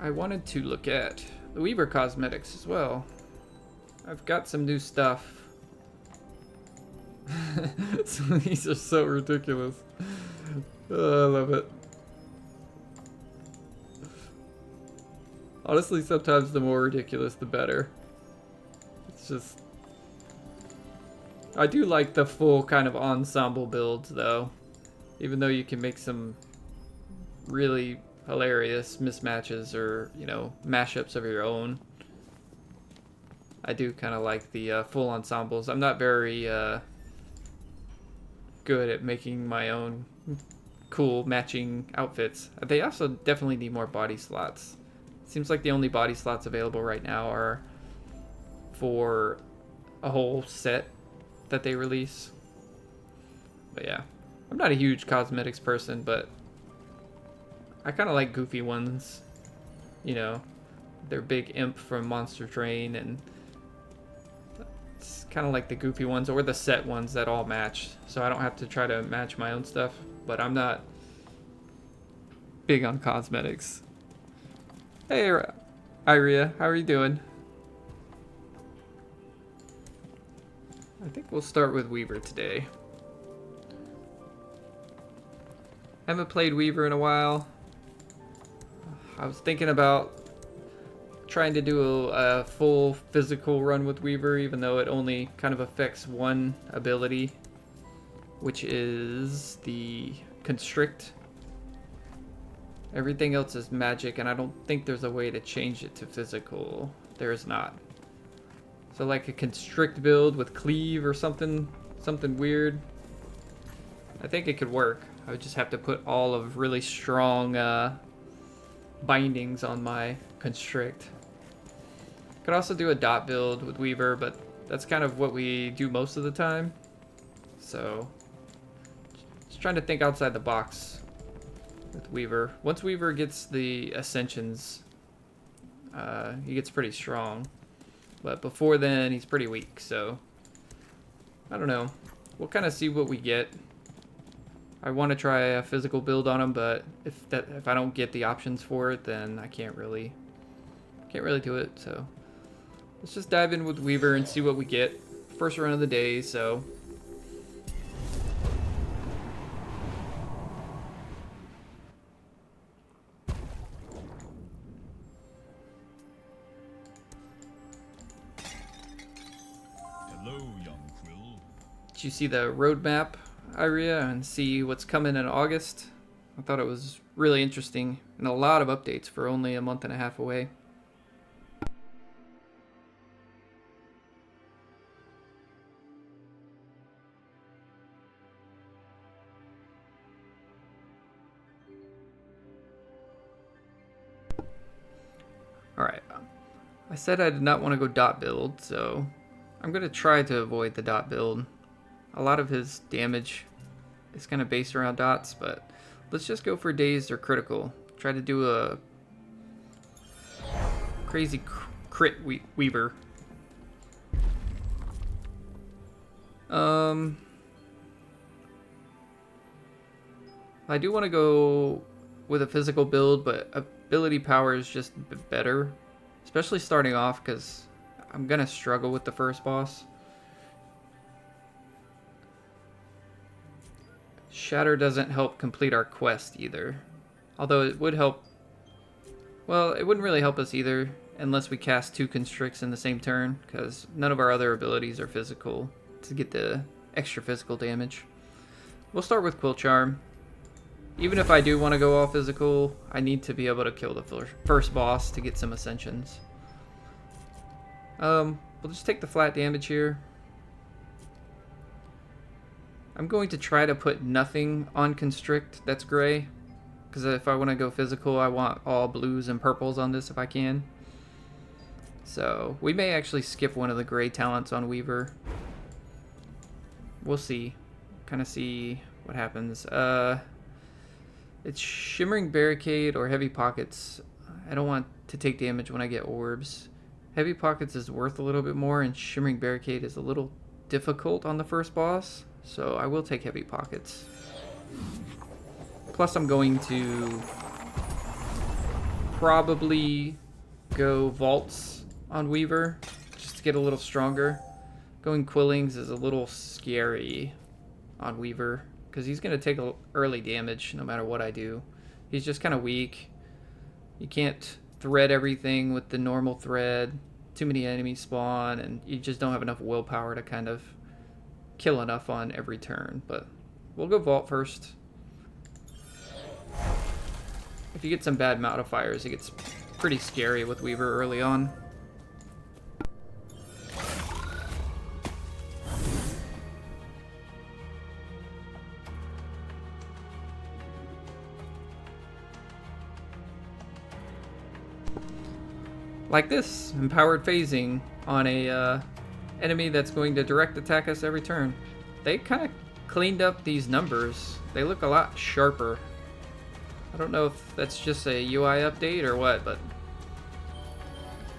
I wanted to look at the Weaver cosmetics as well. I've got some new stuff. Some of these are so ridiculous. Oh, I love it. Honestly, sometimes the more ridiculous, the better. It's just... I do like the full kind of ensemble builds, though. Even though you can make some really hilarious mismatches or, you know, mashups of your own. I do kind of like the full ensembles. I'm not very good at making my own cool matching outfits. They also definitely need more body slots. Seems like the only body slots available right now are for a whole set that they release. But yeah, I'm not a huge cosmetics person, but I kind of like goofy ones. You know, they're big imp from Monster Train, and it's kind of like the goofy ones or the set ones that all match. So I don't have to try to match my own stuff, but I'm not big on cosmetics. Hey, Iria, how are you doing? I think we'll start with Weaver today. Haven't played Weaver in a while. I was thinking about trying to do a full physical run with Weaver, even though it only kind of affects one ability, which is the Constrict. Everything else is magic, and I don't think there's a way to change it to physical. There is not. So like a Constrict build with Cleave or something weird. I think it could work. I would just have to put all of really strong bindings on my Constrict. Could also do a dot build with Weaver, but that's kind of what we do most of the time. So just trying to think outside the box with Weaver. Once Weaver gets the Ascensions, he gets pretty strong. But before then, he's pretty weak, so I don't know. We'll kind of see what we get. I want to try a physical build on him, but if I don't get the options for it, then I can't really do it. So let's just dive in with Weaver and see what we get. First run of the day, so. Did you see the roadmap, Iria, and see what's coming in August? I thought it was really interesting and a lot of updates for only a month and a half away. Alright, I said I did not want to go dot build, so I'm going to try to avoid the dot build. A lot of his damage is kind of based around dots, but let's just go for dazed or critical. Try to do a crazy crit Weaver. I do want to go with a physical build, but ability power is just better, especially starting off, because I'm gonna struggle with the first boss. Shatter doesn't help complete our quest either. Although it would help... Well, it wouldn't really help us either unless we cast 2 Constricts in the same turn, because none of our other abilities are physical to get the extra physical damage. We'll start with Quill Charm. Even if I do want to go all physical, I need to be able to kill the first boss to get some Ascensions. We'll just take the flat damage here. I'm going to try to put nothing on Constrict that's gray, because if I want to go physical, I want all blues and purples on this if I can. So we may actually skip one of the gray talents on Weaver. We'll see. Kind of see what happens. It's Shimmering Barricade or Heavy Pockets. I don't want to take damage when I get orbs. Heavy Pockets is worth a little bit more, and Shimmering Barricade is a little difficult on the first boss. So I will take Heavy Pockets. Plus I'm going to probably go vaults on Weaver just to get a little stronger. Going Quillings is a little scary on Weaver because he's going to take early damage no matter what I do. He's just kind of weak. You can't thread everything with the normal thread. Too many enemies spawn, and you just don't have enough willpower to kind of kill enough on every turn. But we'll go Vault first. If you get some bad modifiers, it gets pretty scary with Weaver early on. Like this, empowered phasing on a enemy that's going to direct attack us every turn. They kind of cleaned up these numbers. They look a lot sharper. I don't know if that's just a UI update or what, but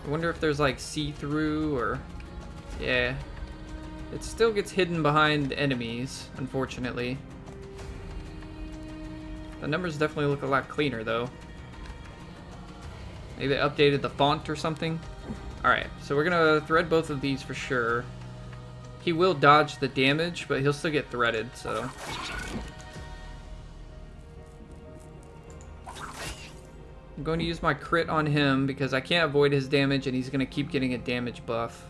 I wonder if there's like see-through or... Yeah. It still gets hidden behind enemies, unfortunately. The numbers definitely look a lot cleaner though. Maybe they updated the font or something. Alright, so we're gonna thread both of these for sure. He will dodge the damage, but he'll still get threaded, so... I'm going to use my crit on him because I can't avoid his damage and he's going to keep getting a damage buff.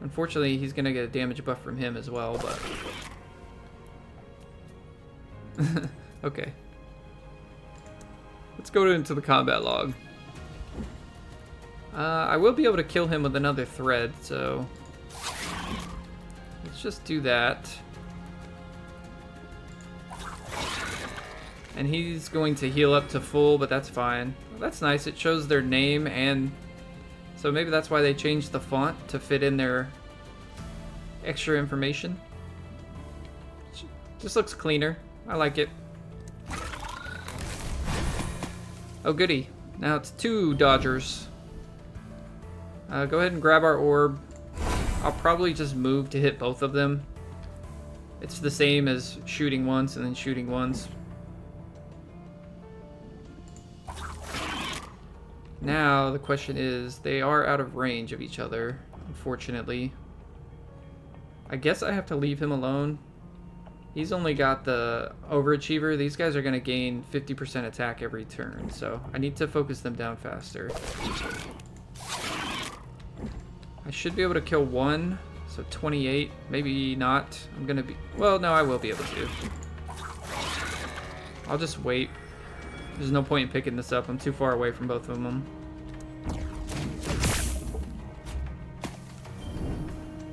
Unfortunately, he's going to get a damage buff from him as well, but... Okay. Let's go into the combat log. I will be able to kill him with another thread, so... Let's just do that. And he's going to heal up to full, but that's fine. Well, that's nice. It shows their name, and so maybe that's why they changed the font to fit in their extra information. Just looks cleaner. I like it. Oh, goody. Now it's 2 dodgers. Go ahead and grab our orb. I'll probably just move to hit both of them. It's the same as shooting once and then shooting once. Now, the question is, they are out of range of each other, unfortunately. I guess I have to leave him alone. He's only got the overachiever. These guys are going to gain 50% attack every turn, so I need to focus them down faster. I should be able to kill one, so 28. Maybe not. I'm going to be... Well, no, I will be able to. I'll just wait. There's no point in picking this up. I'm too far away from both of them.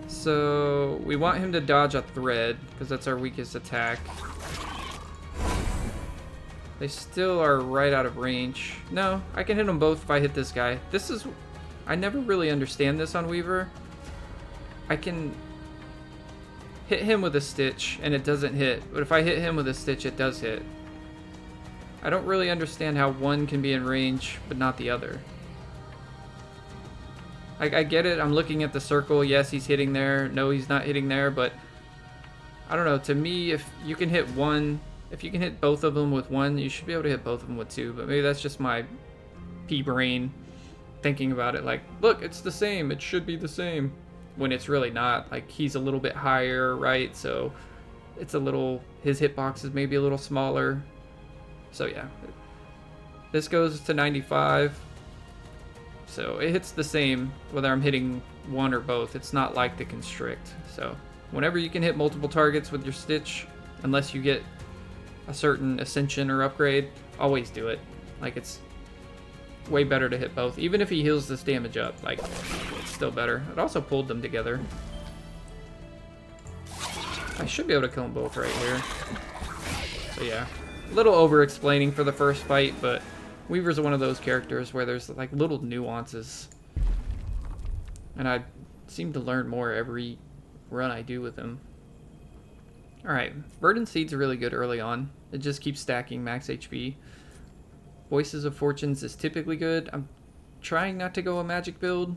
So we want him to dodge a thread because that's our weakest attack. They still are right out of range. No, I can hit them both if I hit this guy. This is... I never really understand this on Weaver. I can hit him with a stitch and it doesn't hit. But if I hit him with a stitch, it does hit. I don't really understand how one can be in range, but not the other. I get it, I'm looking at the circle, yes, he's hitting there, no, he's not hitting there, but... I don't know, to me, if you can hit one, if you can hit both of them with one, you should be able to hit both of them with two, but maybe that's just my pea-brain thinking about it, like, look, it's the same, it should be the same, when it's really not. Like, he's a little bit higher, right, so it's a little, his hitbox is maybe a little smaller. So yeah, this goes to 95, so it hits the same whether I'm hitting one or both. It's not like the constrict. So whenever you can hit multiple targets with your stitch, unless you get a certain ascension or upgrade, always do it. Like, it's way better to hit both. Even if he heals this damage up, like, it's still better. It also pulled them together. I should be able to kill them both right here. So yeah. A little over-explaining for the first fight, but Weaver's one of those characters where there's like little nuances. And I seem to learn more every run I do with him. Alright, Verdant Seed's really good early on. It just keeps stacking max HP. Voices of Fortunes is typically good. I'm trying not to go a magic build.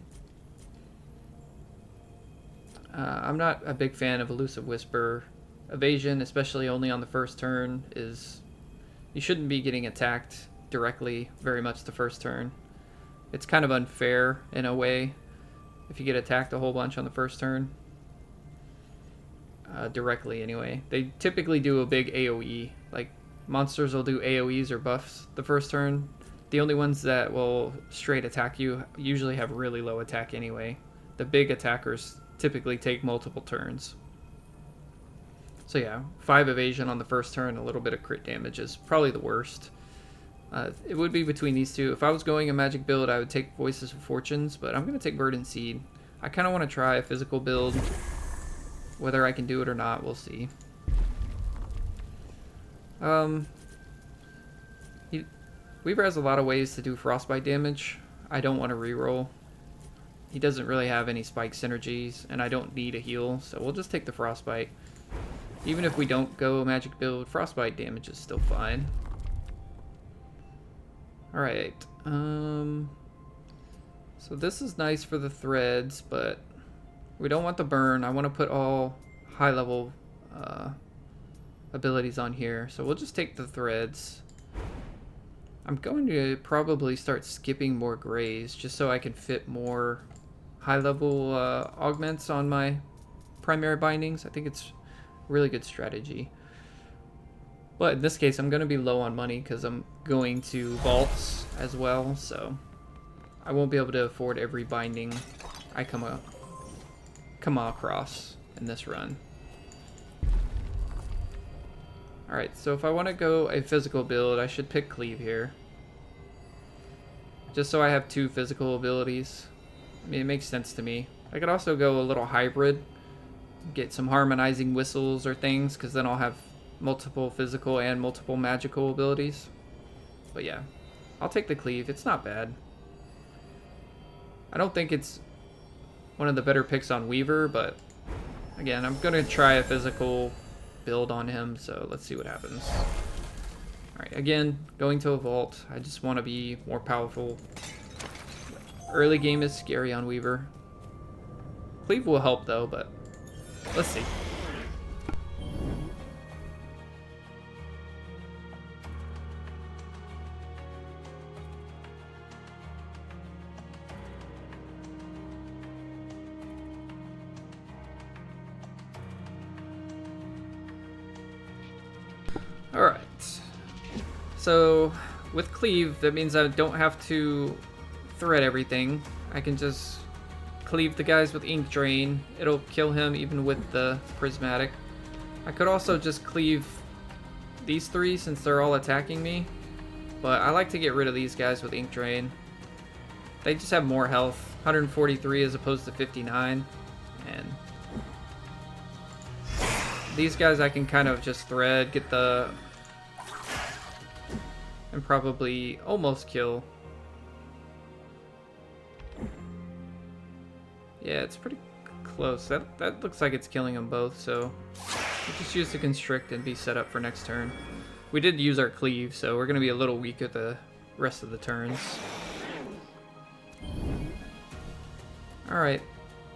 I'm not a big fan of Elusive Whisper. Evasion, especially only on the first turn, is... You shouldn't be getting attacked directly very much the first turn. It's kind of unfair in a way if you get attacked a whole bunch on the first turn. Directly anyway. They typically do a big AoE. Like, monsters will do AoEs or buffs the first turn. The only ones that will straight attack you usually have really low attack anyway. The big attackers typically take multiple turns. So yeah, 5 evasion on the first turn, a little bit of crit damage is probably the worst. It would be between these two. If I was going a magic build, I would take Voices of Fortunes, but I'm going to take Verdant Seed. I kind of want to try a physical build. Whether I can do it or not, we'll see. Weaver has a lot of ways to do frostbite damage. I don't want to reroll. He doesn't really have any spike synergies, and I don't need a heal, so we'll just take the frostbite. Even if we don't go magic build, frostbite damage is still fine. Alright, so this is nice for the threads, but we don't want the burn. I want to put all high level abilities on here, so we'll just take the threads. I'm going to probably start skipping more grays just so I can fit more high level augments on my primary bindings. I think it's a really good strategy. But in this case, I'm going to be low on money because I'm going to vaults as well, so I won't be able to afford every binding I come across in this run. Alright, so if I want to go a physical build, I should pick Cleave here. Just so I have 2 physical abilities. I mean, it makes sense to me. I could also go a little hybrid, get some harmonizing whistles or things, because then I'll have multiple physical and multiple magical abilities. But yeah, I'll take the Cleave. It's not bad. I don't think it's one of the better picks on Weaver, but again, I'm going to try a physical build on him, so let's see what happens. Alright, again, going to a vault. I just want to be more powerful. Early game is scary on Weaver. Cleave will help though, but let's see. Alright, so with Cleave, that means I don't have to thread everything. I can just cleave the guys with Ink Drain. It'll kill him even with the Prismatic. I could also just cleave these 3 since they're all attacking me, but I like to get rid of these guys with Ink Drain. They just have more health, 143 as opposed to 59, and these guys I can kind of just thread, get the... and probably almost kill. Yeah, it's pretty close. That looks like it's killing them both, so we'll just use the Constrict and be set up for next turn. We did use our Cleave, so we're going to be a little weak at the rest of the turns. Alright,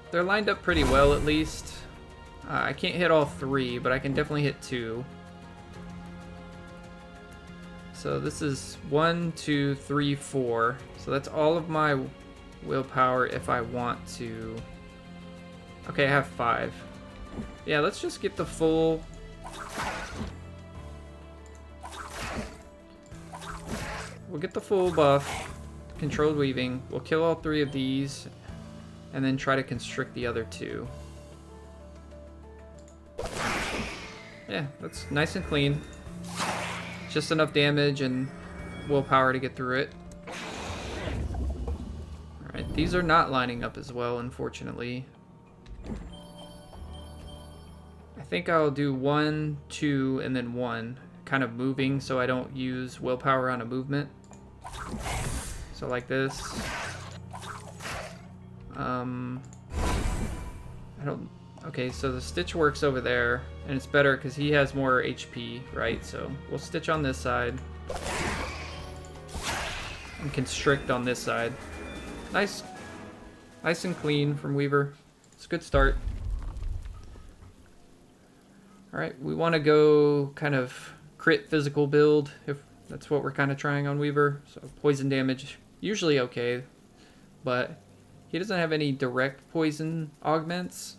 they're lined up pretty well at least. I can't hit all 3, but I can definitely hit 2. So this is 1, 2, 3, 4. So that's all of my willpower if I want to. Okay, I have 5. Yeah, let's just get the full... We'll get the full buff. Controlled Weaving. We'll kill all 3 of these. And then try to constrict the other 2. Yeah, that's nice and clean. Just enough damage and willpower to get through it. Alright, these are not lining up as well, unfortunately. I think I'll do 1, 2, and then 1. Kind of moving so I don't use willpower on a movement. So like this. I don't... Okay, so the Stitch works over there, and it's better because he has more HP, right? So we'll Stitch on this side. And Constrict on this side. Nice. Nice and clean from Weaver. It's a good start. Alright, we want to go kind of crit physical build if That's what we're kind of trying on Weaver. So poison damage, usually okay, but he doesn't have any direct poison augments.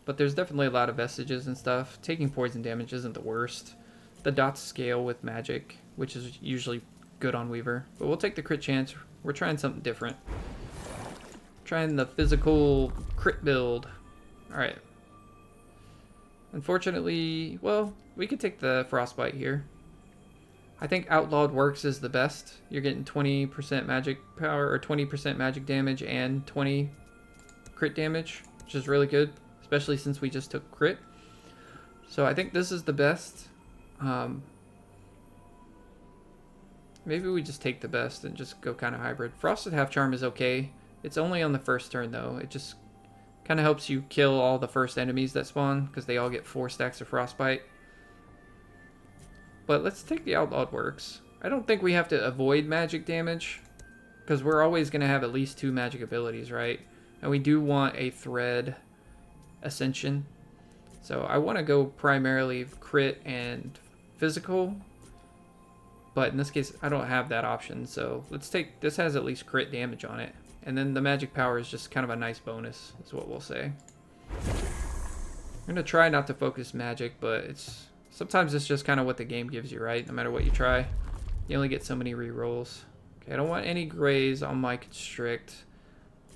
But there's definitely a lot of vestiges and stuff. Taking poison damage isn't the worst. The dots scale with magic, which is usually good on Weaver. But we'll take the crit chance. We're trying something different. Trying the physical crit build. Alright. Unfortunately, well, we could take the Frostbite here. I think Outlawed Works is the best. You're getting 20% magic power, or 20% magic damage and 20 crit damage, which is really good, especially since we just took crit. So I think this is the best. Maybe we just take the best and just go kind of hybrid. Frosted Half Charm is okay. It's only on the first turn though. It just kind of helps you kill all the first enemies that spawn because they all get 4 stacks of Frostbite. But let's take the Outlawed Works. I don't think we have to avoid magic damage because we're always going to have at least 2 magic abilities, right? And we do want a Thread Ascension. So I want to go primarily crit and physical. But in this case, I don't have that option. So let's take, this has at least crit damage on it. And then the magic power is just kind of a nice bonus, is what we'll say. I'm going to try not to focus magic, but sometimes it's just kind of what the game gives you, right? No matter what you try, you only get so many rerolls. Okay, I don't want any grays on my constrict.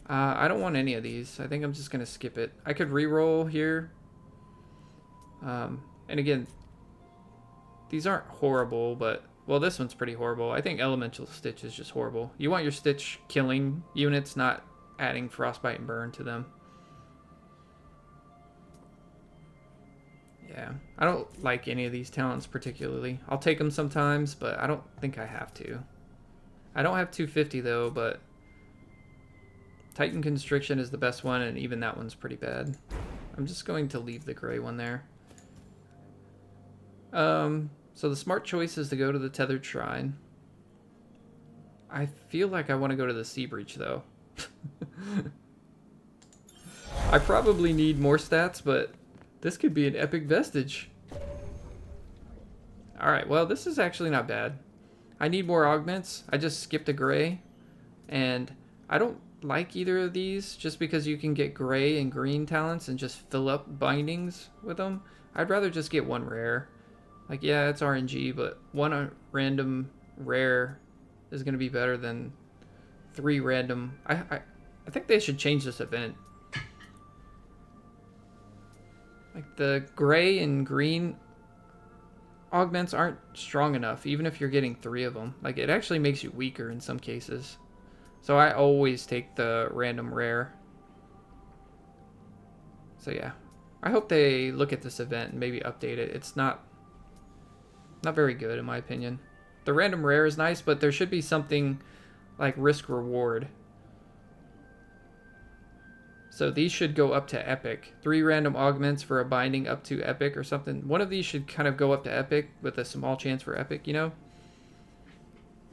I don't want any of these. I think I'm just going to skip it. I could reroll here. And again, these aren't horrible, but... Well, this one's pretty horrible. I think Elemental Stitch is just horrible. You want your Stitch killing units, not adding Frostbite and Burn to them. Yeah, I don't like any of these talents particularly. I'll take them sometimes, but I don't think I have to. I don't have 250 though, but Titan Constriction is the best one, and even that one's pretty bad. I'm just going to leave the gray one there. So the smart choice is to go to the Tethered Shrine. I feel like I want to go to the Sea Breach though. I probably need more stats, but this could be an epic vestige. Alright, well this is actually not bad. I need more augments. I just skipped a gray. And I don't like either of these just because you can get gray and green talents and just fill up bindings with them. I'd rather just get one rare. Like, yeah, it's RNG, but one random rare is going to be better than 3 random. I think they should change this event. Like, the gray and green augments aren't strong enough, even if you're getting 3 of them. Like, it actually makes you weaker in some cases. So I always take the random rare. So yeah, I hope they look at this event and maybe update it. It's not very good in my opinion. The random rare is nice, but there should be something like risk reward. So these should go up to epic. 3 random augments for a binding up to epic or something. One of these should kind of go up to epic with a small chance for epic, you know?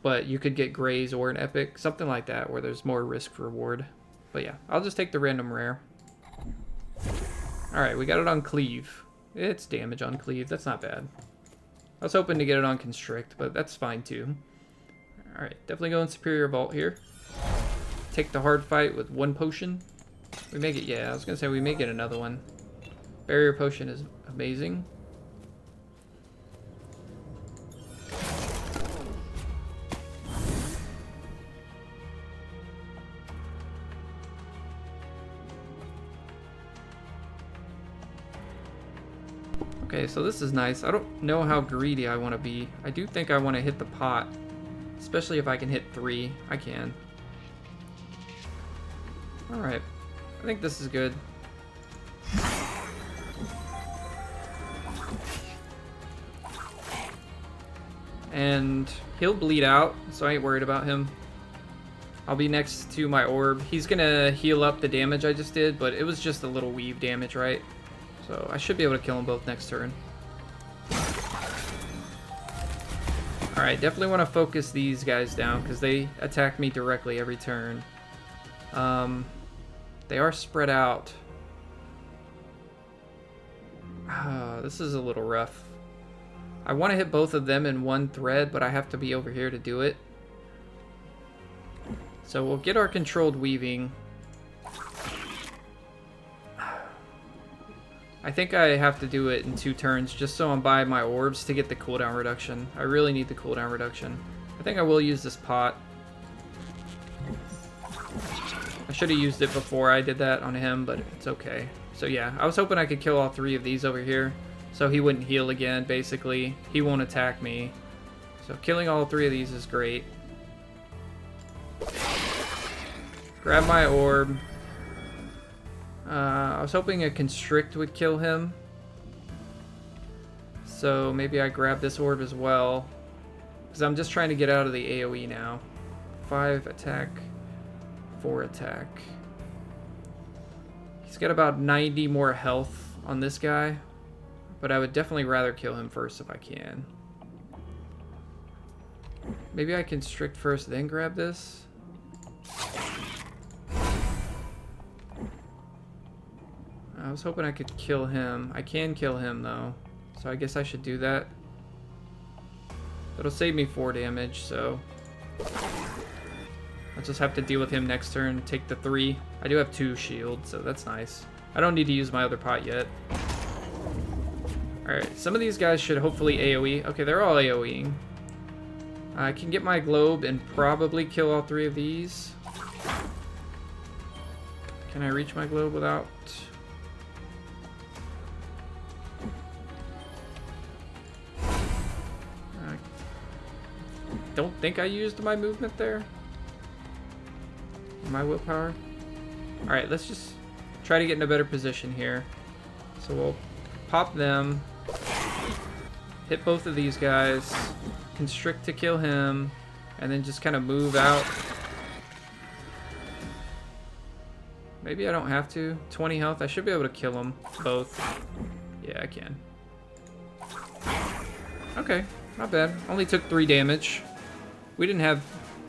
But you could get grays or an epic, something like that, where there's more risk reward. But yeah, I'll just take the random rare. Alright, we got it on Cleave. It's damage on Cleave, that's not bad. I was hoping to get it on Constrict, but that's fine too. Alright, definitely going Superior Vault here. Take the hard fight with 1 potion. We may get, yeah, I was going to say we may get another one. Barrier Potion is amazing. Okay, so this is nice. I don't know how greedy I want to be. I do think I want to hit the pot. Especially if I can hit 3. I can. Alright. I think this is good. And he'll bleed out, so I ain't worried about him. I'll be next to my orb. He's gonna heal up the damage I just did, but it was just a little weave damage, right? So I should be able to kill them both next turn. Alright, definitely want to focus these guys down because they attack me directly every turn. They are spread out. This is a little rough. I want to hit both of them in one thread, but I have to be over here to do it. So we'll get our controlled weaving. I think I have to do it in 2 turns just so I'm by my orbs to get the cooldown reduction. I really need the cooldown reduction. I think I will use this pot. I should have used it before I did that on him, but it's okay. So yeah, I was hoping I could kill all 3 of these over here so he wouldn't heal again, basically. He won't attack me. So killing all 3 of these is great. Grab my orb. I was hoping a constrict would kill him. So maybe I grab this orb as well. Because I'm just trying to get out of the AoE now. 5 attack, 4 attack. He's got about 90 more health on this guy. But I would definitely rather kill him first if I can. Maybe I constrict first, then grab this. I was hoping I could kill him. I can kill him though, so I guess I should do that. It'll save me 4 damage, so I'll just have to deal with him next turn, take the 3. I do have 2 shields, so that's nice. I don't need to use my other pot yet. Alright, some of these guys should hopefully AoE. Okay, they're all AoEing. I can get my globe and probably kill all 3 of these. Can I reach my globe without... don't think I used my movement there. My willpower. Alright, let's just try to get in a better position here. So we'll pop them. Hit both of these guys. Constrict to kill him. And then just kind of move out. Maybe I don't have to. 20 health. I should be able to kill them both. Yeah, I can. Okay, not bad. Only took 3 damage. We didn't have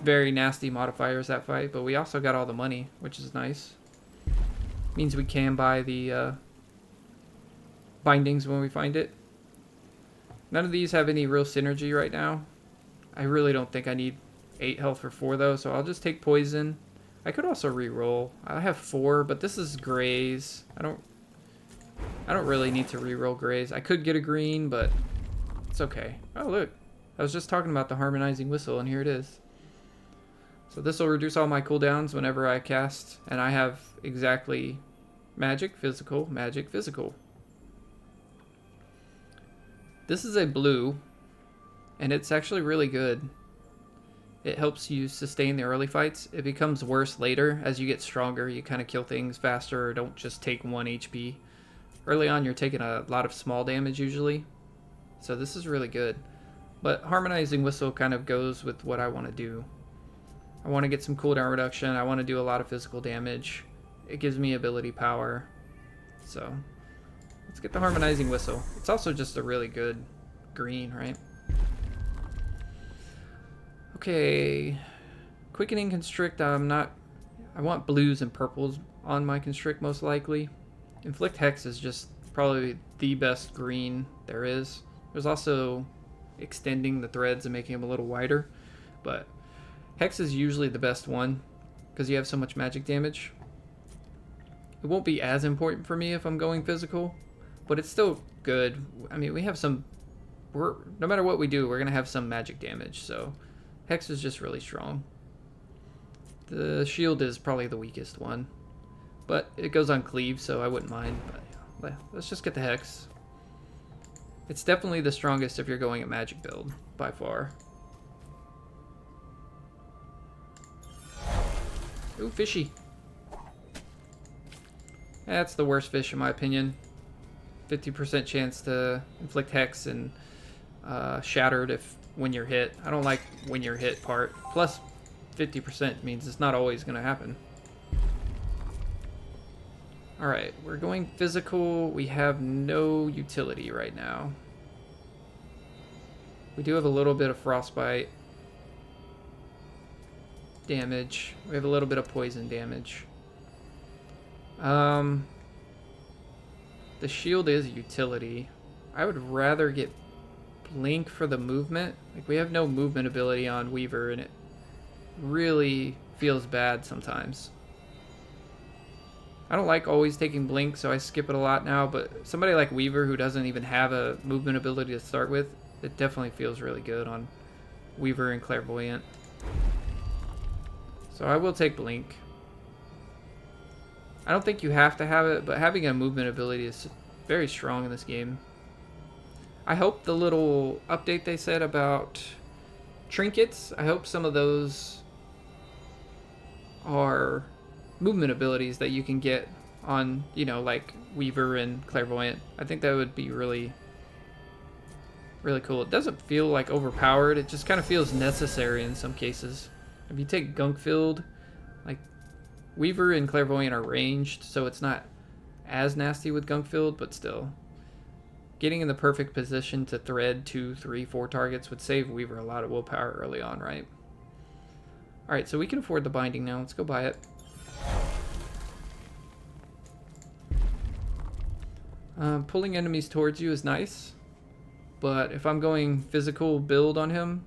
very nasty modifiers that fight, but we also got all the money, which is nice. Means we can buy the bindings when we find it. None of these have any real synergy right now. I really don't think I need 8 health for 4 though, so I'll just take poison. I could also re-roll. I have 4, but this is grays. I don't really need to re-roll grays. I could get a green, but it's okay. Oh look. I was just talking about the harmonizing whistle, and here it is. So this will reduce all my cooldowns whenever I cast, and I have exactly magic, physical, magic, physical. This is a blue, and it's actually really good. It helps you sustain the early fights. It becomes worse later. As you get stronger, you kind of kill things faster, or don't just take 1 HP. Early on, you're taking a lot of small damage usually. So this is really good. But Harmonizing Whistle kind of goes with what I want to do. I want to get some cooldown reduction. I want to do a lot of physical damage. It gives me ability power. So let's get the Harmonizing Whistle. It's also just a really good green, right? Okay. Quickening Constrict, I want blues and purples on my Constrict most likely. Inflict Hex is just probably the best green there is. There's also extending the threads and making them a little wider, but Hex is usually the best one because you have so much magic damage. It won't be as important for me if I'm going physical, but it's still good. I mean, we have some, no matter what we do, we're gonna have some magic damage, so Hex is just really strong. The shield is probably the weakest one, but it goes on cleave, so I wouldn't mind. But let's just get the Hex. It's definitely the strongest if you're going a magic build, by far. Ooh, fishy. That's the worst fish in my opinion. 50% chance to inflict Hex and shattered when you're hit. I don't like when you're hit part. Plus 50% means it's not always going to happen. Alright, we're going physical. We have no utility right now. We do have a little bit of frostbite damage. We have a little bit of poison damage. The shield is utility. I would rather get blink for the movement. Like, we have no movement ability on Weaver, and it really feels bad sometimes. I don't like always taking blink, so I skip it a lot now, but somebody like Weaver who doesn't even have a movement ability to start with, it definitely feels really good on Weaver and Clairvoyant. So I will take blink. I don't think you have to have it, but having a movement ability is very strong in this game. I hope the little update they said about trinkets, I hope some of those are movement abilities that you can get on, you know, like Weaver and Clairvoyant. I think that would be really, really cool. It doesn't feel like overpowered. It just kind of feels necessary in some cases. If you take Gunk-filled, like Weaver and Clairvoyant are ranged, so it's not as nasty with Gunk-filled, but still. Getting in the perfect position to thread 2, 3, 4 targets would save Weaver a lot of willpower early on, right? Alright, so we can afford the binding now. Let's go buy it. Pulling enemies towards you is nice, but if I'm going physical build on him,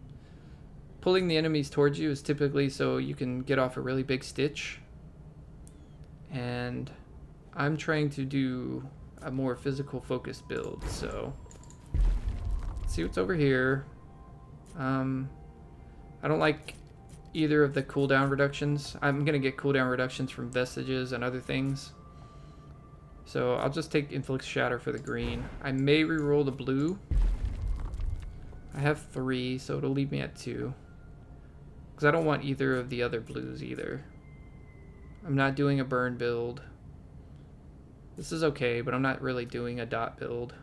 pulling the enemies towards you is typically so you can get off a really big stitch. And I'm trying to do a more physical focused build, so let's see what's over here. I don't like either of the cooldown reductions. I'm gonna get cooldown reductions from vestiges and other things, so I'll just take Inflict Shatter for the green. I may reroll the blue. I have 3, so it'll leave me at 2, because I don't want either of the other blues either. I'm not doing a burn build. This is okay, but I'm not really doing a dot build.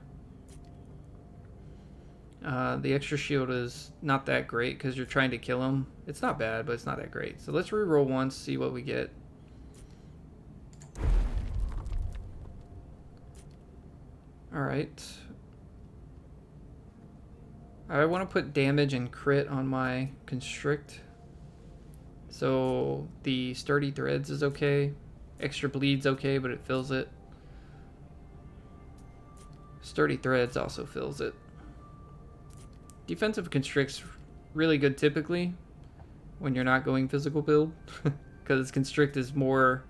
The extra shield is not that great because you're trying to kill him. It's not bad, but it's not that great. So let's reroll once, see what we get. Alright. I want to put damage and crit on my constrict. So the sturdy threads is okay. Extra bleed's okay, but it fills it. Sturdy threads also fills it. Defensive constrict's really good typically when you're not going physical build, because constrict is more,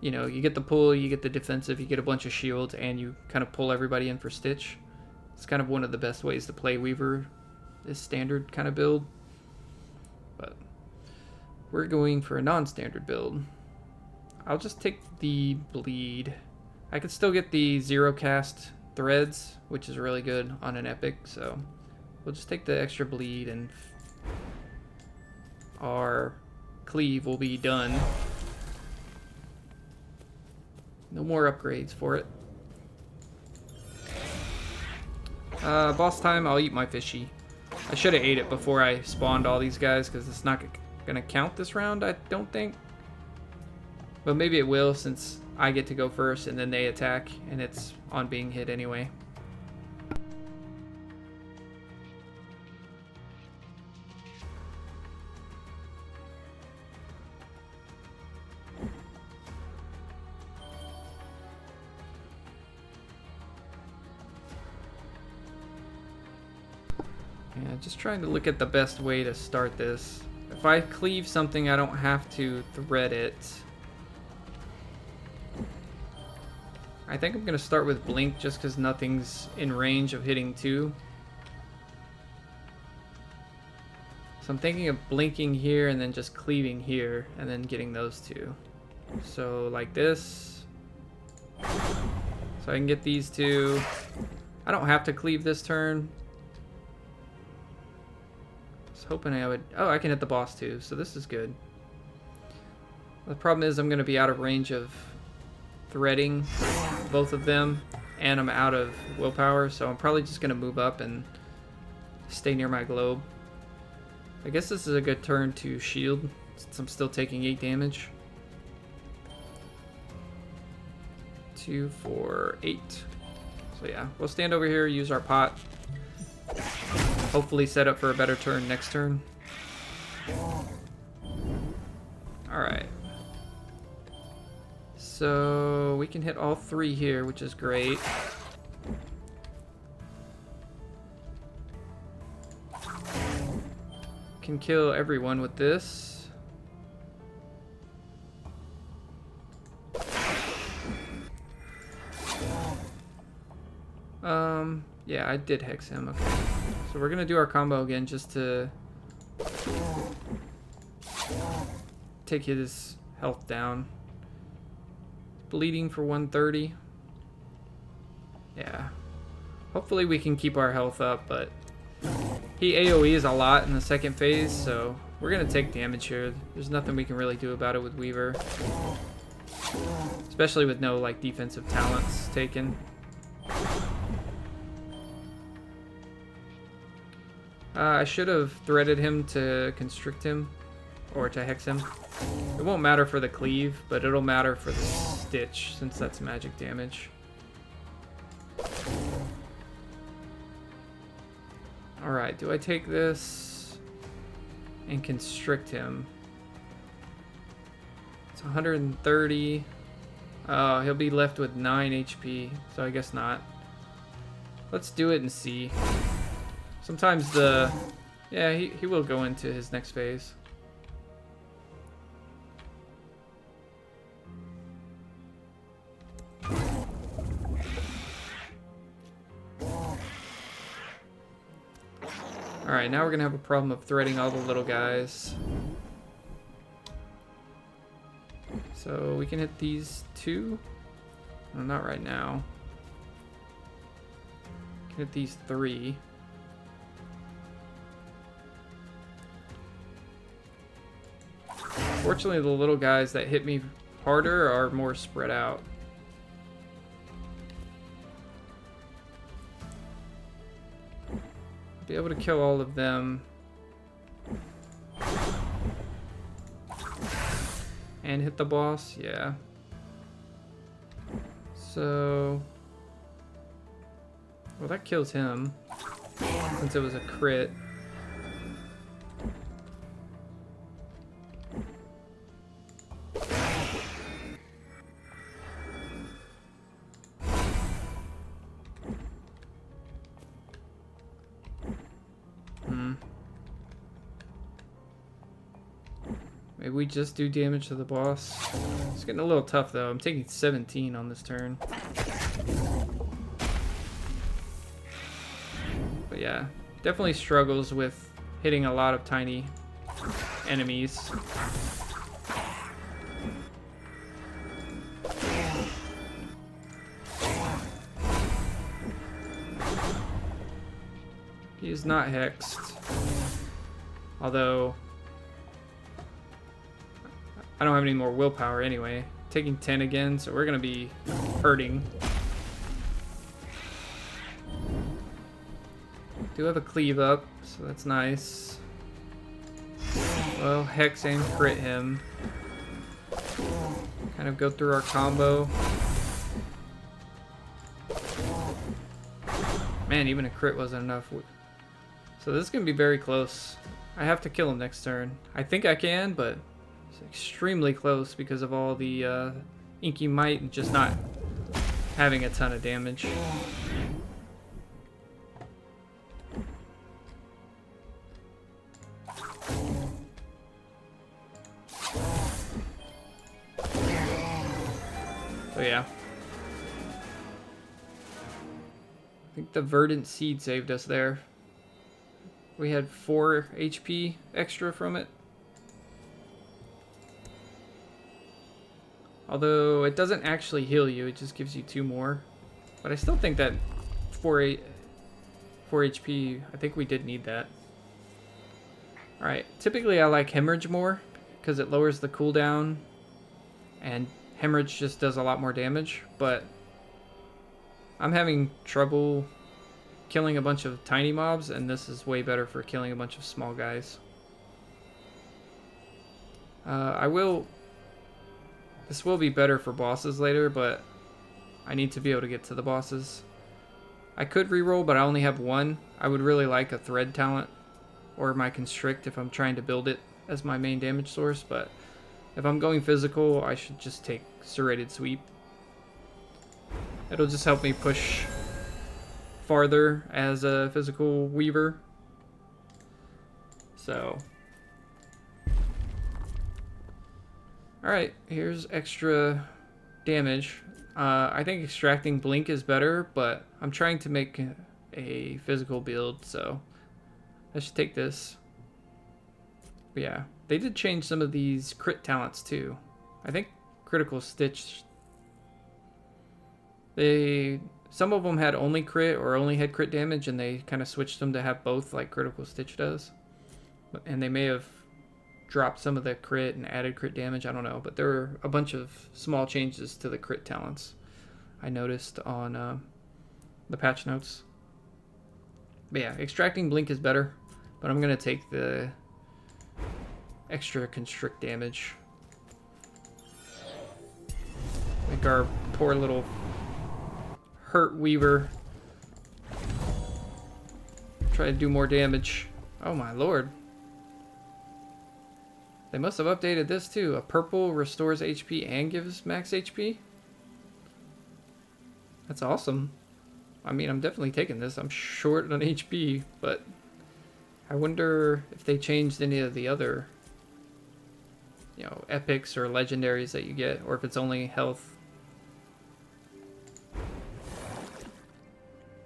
you know, you get the pull, you get the defensive, you get a bunch of shields, and you kind of pull everybody in for stitch. It's kind of one of the best ways to play Weaver, this standard kind of build. But we're going for a non-standard build. I'll just take the bleed. I could still get the 0 cast threads, which is really good on an epic, so we'll just take the extra bleed and our cleave will be done. No more upgrades for it. Boss time, I'll eat my fishy. I should have ate it before I spawned all these guys because it's not gonna count this round, I don't think. But maybe it will since I get to go first and then they attack and it's on being hit anyway. Yeah, just trying to look at the best way to start this. If I cleave something, I don't have to thread it. I think I'm going to start with blink just because nothing's in range of hitting 2. So I'm thinking of blinking here and then just cleaving here and then getting those 2. So like this. So I can get these 2. I don't have to cleave this turn. I was hoping I would... Oh, I can hit the boss too, so this is good. The problem is I'm going to be out of range of threading both of them, and I'm out of willpower, so I'm probably just going to move up and stay near my globe. I guess this is a good turn to shield, since I'm still taking 8 damage. 2, 4, 8. So yeah, we'll stand over here, use our pot. Hopefully set up for a better turn next turn. Alright. So we can hit all 3 here, which is great. can kill everyone with this. Yeah, I did hex him. Okay. So we're gonna do our combo again just to take his health down. Bleeding for 130. Yeah. Hopefully we can keep our health up, but he AoEs a lot in the second phase, so we're gonna take damage here. There's nothing we can really do about it with Weaver. Especially with no like defensive talents taken. I should have threaded him to constrict him, or to hex him. It won't matter for the cleave, but it'll matter for the stitch, since that's magic damage. Alright, do I take this and constrict him? It's 130. Oh, he'll be left with 9 HP, so I guess not. Let's do it and see. Sometimes the... Yeah, he will go into his next phase. Alright, now we're gonna have a problem of threading all the little guys. So we can hit these two. No, not right now. We can hit these three. Fortunately, the little guys that hit me harder are more spread out. Be able to kill all of them. And hit the boss, yeah. So... Well, that kills him. Since it was a crit. Maybe we just do damage to the boss. It's getting a little tough though. I'm taking 17 on this turn. But yeah, definitely struggles with hitting a lot of tiny enemies. He is not hexed. Although... I don't have any more willpower anyway. Taking 10 again, so we're gonna be hurting. Do have a cleave up, so that's nice. Well, hex and crit him. Kind of go through our combo. Man, even a crit wasn't enough. So this is gonna be very close. I have to kill him next turn. I think I can, but it's extremely close because of all the inky might and just not having a ton of damage. So yeah. I think the verdant seed saved us there. We had 4 HP extra from it. Although it doesn't actually heal you, it just gives you 2 more. But I still think that 4 HP, I think we did need that. Alright, typically I like hemorrhage more because it lowers the cooldown and hemorrhage just does a lot more damage, but I'm having trouble killing a bunch of tiny mobs, and this is way better for killing a bunch of small guys. This will be better for bosses later, but I need to be able to get to the bosses. I could reroll, but I only have 1. I would really like a thread talent or my constrict if I'm trying to build it as my main damage source, but if I'm going physical, I should just take serrated sweep. It'll just help me push farther as a physical weaver. So Alright, here's extra damage. I think extracting blink is better, but I'm trying to make a physical build, so I should take this. But yeah, they did change some of these crit talents too. I think critical stitch. Some of them had only crit or only had crit damage, and they kind of switched them to have both, like critical stitch does. And they may have dropped some of the crit and added crit damage. I don't know, but there were a bunch of small changes to the crit talents I noticed on the patch notes. But yeah, extracting blink is better, but I'm gonna take the extra constrict damage. Like our poor little hurt Weaver. Try to do more damage. Oh my lord. They must have updated this too. A purple restores HP and gives max HP. That's awesome. I mean, I'm definitely taking this. I'm short on HP, but I wonder if they changed any of the other, you know, epics or legendaries that you get, or if it's only health.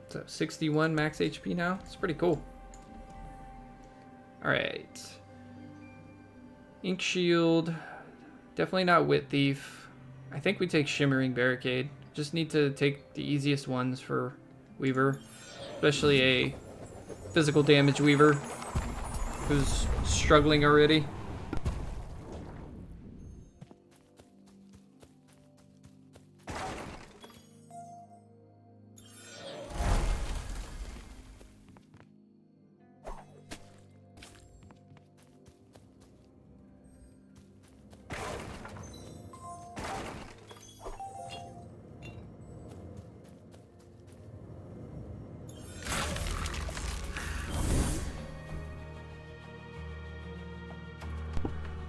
So 61 max HP now. It's pretty cool. All right. Ink Shield, definitely not Wit Thief. I think we take Shimmering Barricade. Just need to take the easiest ones for Weaver, especially a physical damage Weaver who's struggling already.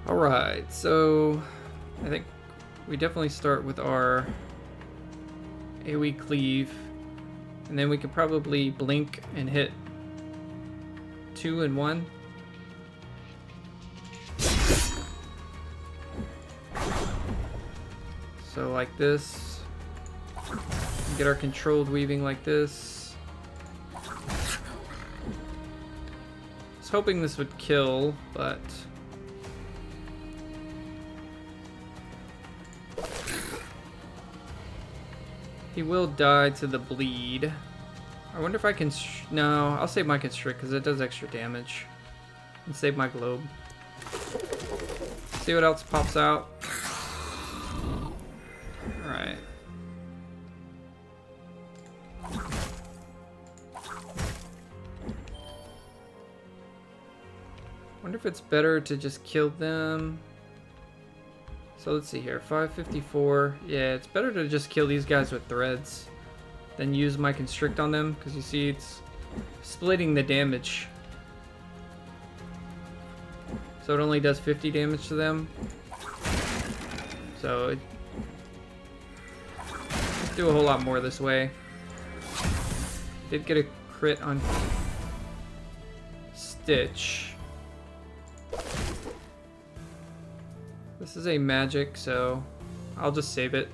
Alright, so I think we definitely start with our AoE cleave, and then we could probably blink and hit 2 and 1. So like this, get our controlled weaving like this. I was hoping this would kill, but he will die to the bleed. I wonder if I can... No, I'll save my constrict because it does extra damage. And save my globe. See what else pops out. Alright. Wonder if it's better to just kill them. So let's see here, 554. Yeah, it's better to just kill these guys with threads than use my constrict on them, because you see it's splitting the damage. So it only does 50 damage to them. So it do a whole lot more this way. Did get a crit on Stitch. This is a magic, so I'll just save it.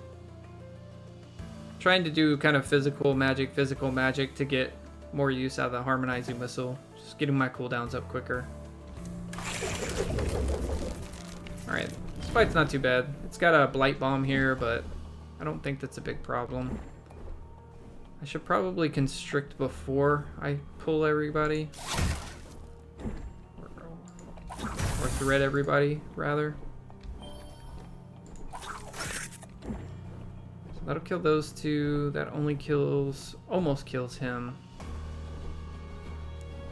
Trying to do kind of physical magic to get more use out of the harmonizing missile. Just getting my cooldowns up quicker. Alright, this fight's not too bad. It's got a blight bomb here, but I don't think that's a big problem. I should probably constrict before I pull everybody. Or thread everybody, rather. That'll kill those two. That only kills, almost kills him.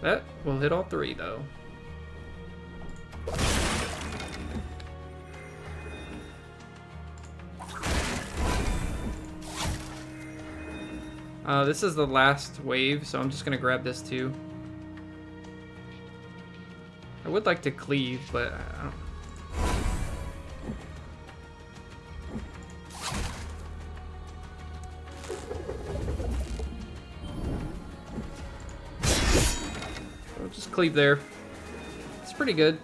That will hit all three, though. This is the last wave, so I'm just gonna grab this too. I would like to cleave, but I don't. Just cleave there. It's pretty good.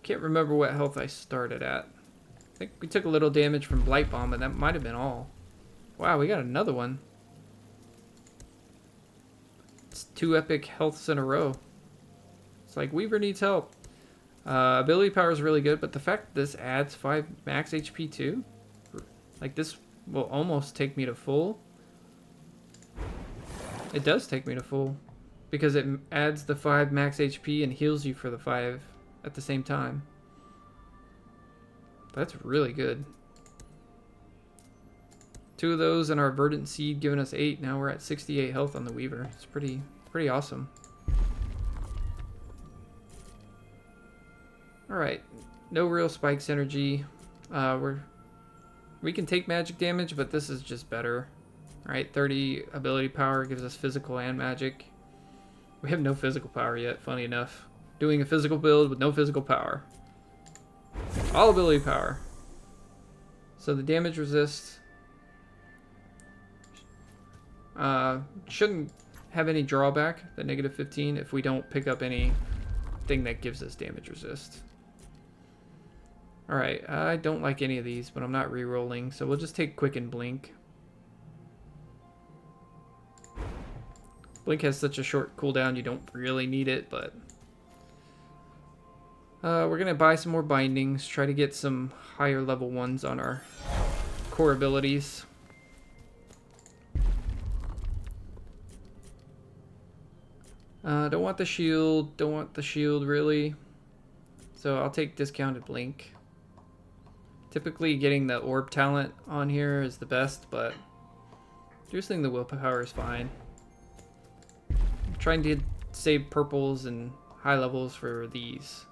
Can't remember what health I started at. I think we took a little damage from Blight Bomb, and that might have been all. Wow, we got another one. It's 2 epic healths in a row. It's like Weaver needs help. Ability power is really good, but the fact that this adds 5 max HP too, like this will almost take me to full. It does take me to full because it adds the 5 max HP and heals you for the 5 at the same time. That's really good. 2 of those and our Verdant Seed giving us 8. Now we're at 68 health on the Weaver. It's pretty awesome. Alright, no real spike synergy. We can take magic damage, but this is just better. Alright, 30 ability power gives us physical and magic. We have no physical power yet, funny enough. Doing a physical build with no physical power. All ability power. So the damage resist shouldn't have any drawback, the negative 15, if we don't pick up anything that gives us damage resist. Alright, I don't like any of these, but I'm not re-rolling, so we'll just take Quick and Blink. Blink has such a short cooldown, you don't really need it, but... we're going to buy some more bindings, try to get some higher level ones on our core abilities. Don't want the shield really. So I'll take Discounted Blink. Typically getting the orb talent on here is the best, but reducing the willpower is fine. I'm trying to save purples and high levels for these.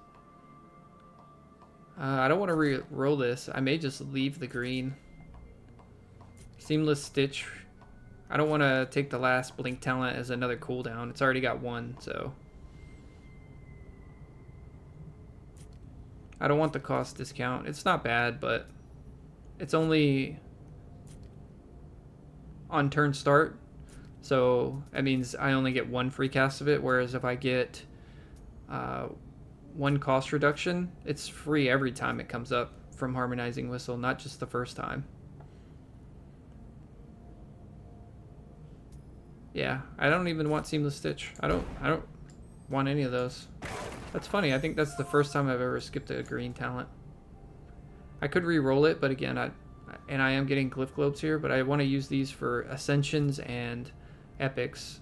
I don't want to re-roll this. I may just leave the green. Seamless Stitch. I don't want to take the last Blink talent as another cooldown. It's already got 1, so... I don't want the cost discount. It's not bad, but it's only on turn start. So that means I only get 1 free cast of it, whereas if I get 1 cost reduction, it's free every time it comes up from Harmonizing Whistle, not just the first time. Yeah, I don't even want Seamless Stitch. I don't want any of those. That's funny. I think that's the first time I've ever skipped a green talent. I could re-roll it, but again, I am getting Glyph Globes here, but I want to use these for Ascensions and Epics.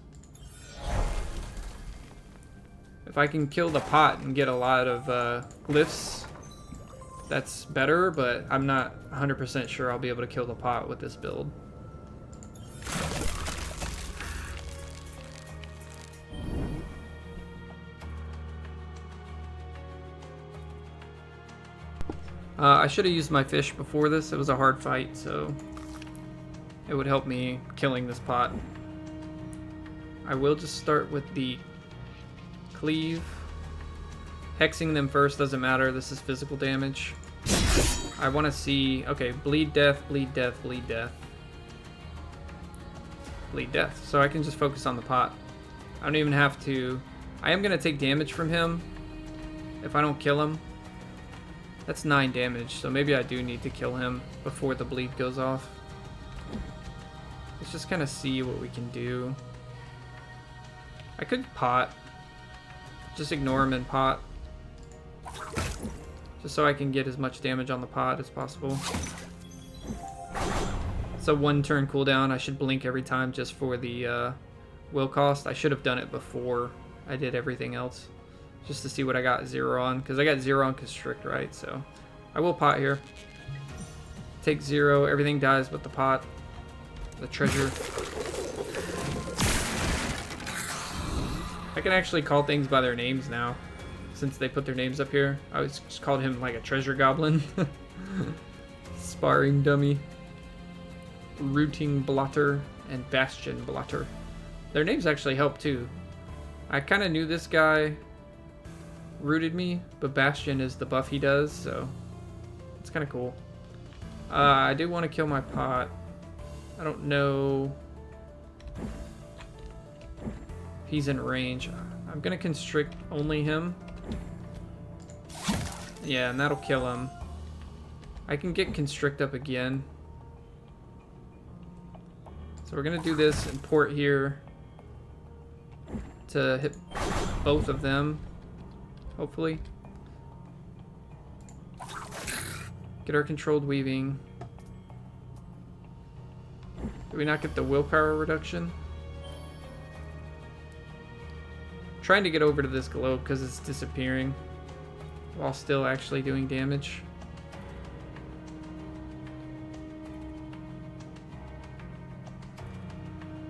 If I can kill the pot and get a lot of Glyphs, that's better, but I'm not 100% sure I'll be able to kill the pot with this build. I should have used my fish before this. It was a hard fight, so it would help me killing this pot. I will just start with the cleave. Hexing them first doesn't matter. This is physical damage. I want to see... Okay, bleed death, bleed death, bleed death. Bleed death. So I can just focus on the pot. I don't even have to... I am going to take damage from him if I don't kill him. That's 9 damage, so maybe I do need to kill him before the bleed goes off. Let's just kind of see what we can do. I could pot. Just ignore him and pot. Just so I can get as much damage on the pot as possible. It's a 1 turn cooldown. I should blink every time just for the will cost. I should have done it before I did everything else. Just to see what I got 0 on, because I got 0 on Constrict, right? So I will pot here. Take 0, everything dies but the pot. The treasure. I can actually call things by their names now, since they put their names up here. I always just called him like a treasure goblin. Sparring dummy. Rooting blotter and bastion blotter. Their names actually help too. I kind of knew this guy rooted me, but Bastion is the buff he does, so it's kind of cool. I do want to kill my pot. I don't know if he's in range. I'm gonna constrict only him Yeah, and that'll kill him. I can get Constrict up again. So we're gonna do this and port here to hit both of them, hopefully. Get our controlled weaving. Did we not get the willpower reduction? Trying to get over to this globe because it's disappearing while still actually doing damage.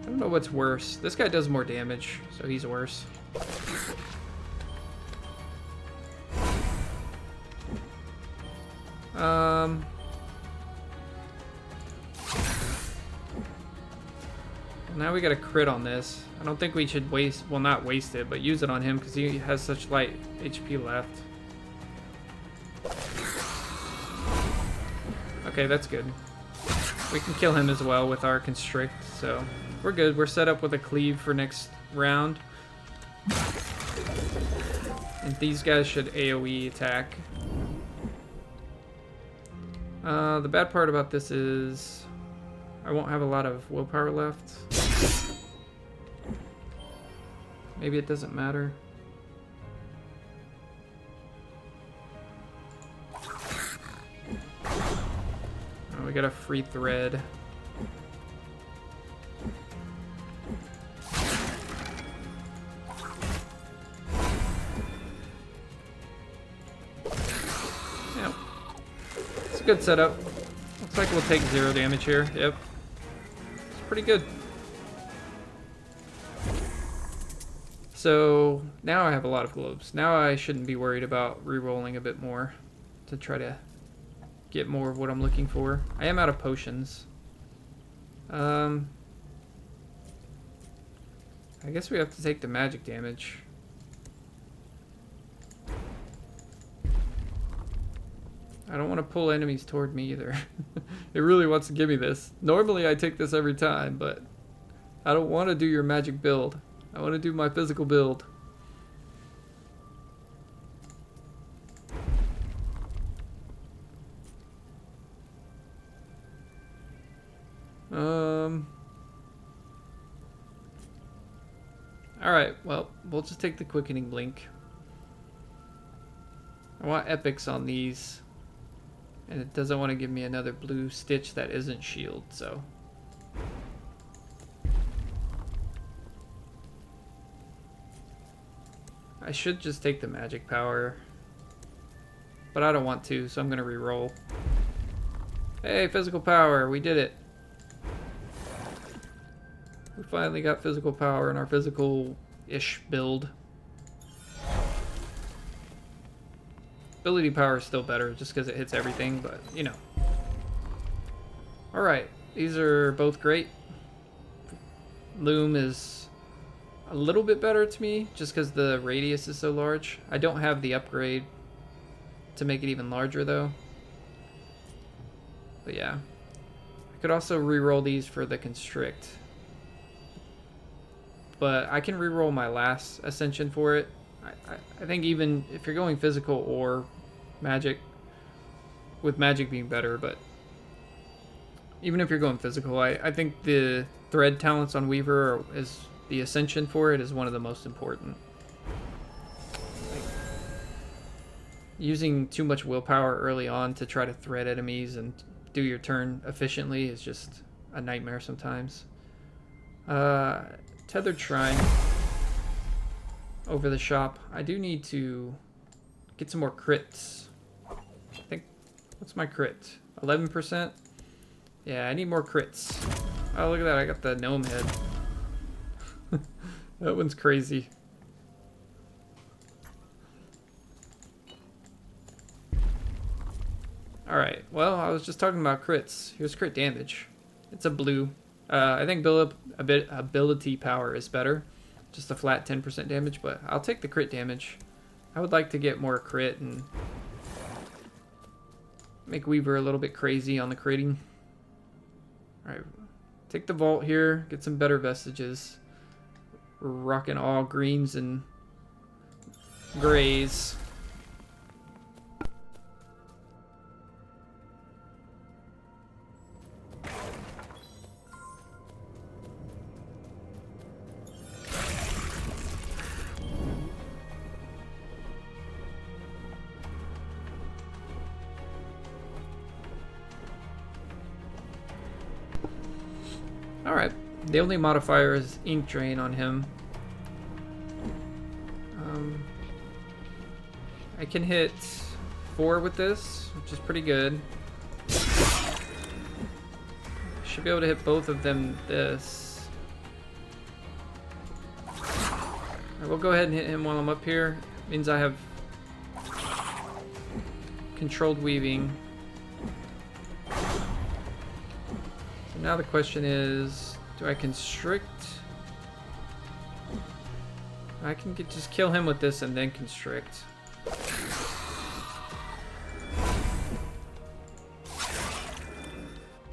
I don't know what's worse. This guy does more damage, so he's worse. Now we got a crit on this. I don't think we should waste, well, not waste it, but use it on him because he has such light HP left. Okay, that's good. We can kill him as well with our Constrict, so we're good. We're set up with a cleave for next round. And these guys should AoE attack. The bad part about this is I won't have a lot of willpower left. Maybe it doesn't matter. Oh, we got a free thread. Yeah. It's a good setup. Looks like we'll take 0 damage here. Yep. It's pretty good. So now I have a lot of globes. Now I shouldn't be worried about re-rolling a bit more to try to get more of what I'm looking for. I am out of potions. I guess we have to take the magic damage. I don't want to pull enemies toward me either. It really wants to give me this. Normally I take this every time, but I don't want to do your magic build. I want to do my physical build. Alright, well, we'll just take the Quickening Blink. I want epics on these. And it doesn't want to give me another blue stitch that isn't shield, so. I should just take the magic power. But I don't want to, so I'm going to re-roll. Hey, physical power, we did it. We finally got physical power in our physical-ish build. Ability power is still better just because it hits everything, but you know. Alright, these are both great. Loom is a little bit better to me just because the radius is so large. I don't have the upgrade to make it even larger though. But yeah. I could also re-roll these for the Constrict. But I can re-roll my last Ascension for it. I think even if you're going physical or magic, with magic being better, but even if you're going physical, I think the thread talents on Weaver is the Ascension for it is one of the most important. Like, using too much willpower early on to try to thread enemies and do your turn efficiently is just a nightmare sometimes. Tethered Shrine over the shop. I do need to get some more crits. I think, what's my crit? 11%? Yeah, I need more crits. Oh, look at that, I got the gnome head. That one's crazy. Alright, well, I was just talking about crits. Here's crit damage. It's a blue. I think ability power is better. Just a flat 10% damage, but I'll take the crit damage. I would like to get more crit and make Weaver a little bit crazy on the critting. Alright, take the vault here, get some better vestiges. We're rocking all greens and grays. Alright. The only modifier is ink drain on him. I can hit 4 with this, which is pretty good. Should be able to hit both of them this. I will go ahead and hit him while I'm up here. Means I have controlled weaving. So now the question is, do I constrict? I can just kill him with this and then constrict.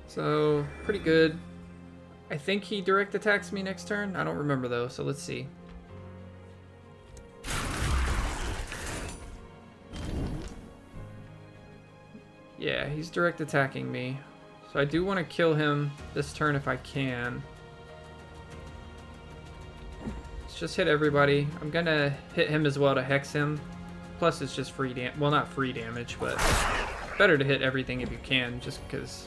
So, pretty good. I think he direct attacks me next turn. I don't remember though, so let's see. Yeah, he's direct attacking me. So I do want to kill him this turn if I can. Let's just hit everybody. I'm gonna hit him as well to hex him. Plus it's just free damage. Well, not free damage, but better to hit everything if you can, just because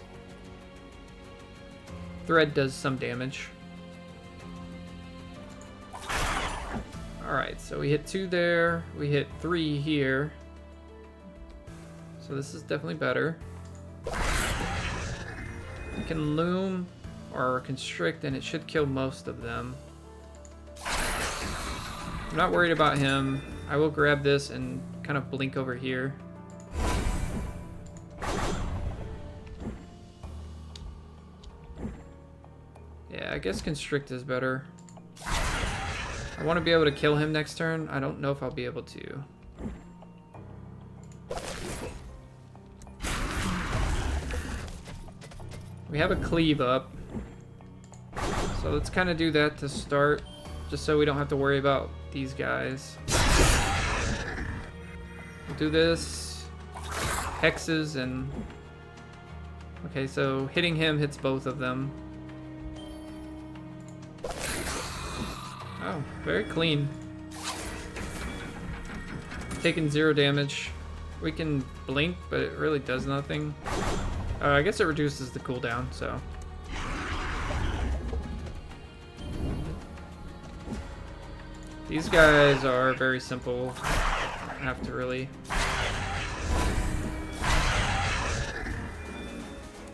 Thread does some damage. Alright, so we hit 2 there. We hit 3 here. So this is definitely better. We can loom or constrict and it should kill most of them. I'm not worried about him. I will grab this and kind of blink over here. Yeah, I guess constrict is better. I want to be able to kill him next turn. I don't know if I'll be able to. We have a cleave up. So let's kind of do that to start, just so we don't have to worry about these guys. We'll do this. Hexes and... Okay, so hitting him hits both of them. Oh, very clean. Taking 0 damage. We can blink, but it really does nothing. I guess it reduces the cooldown, so. These guys are very simple. Don't have to really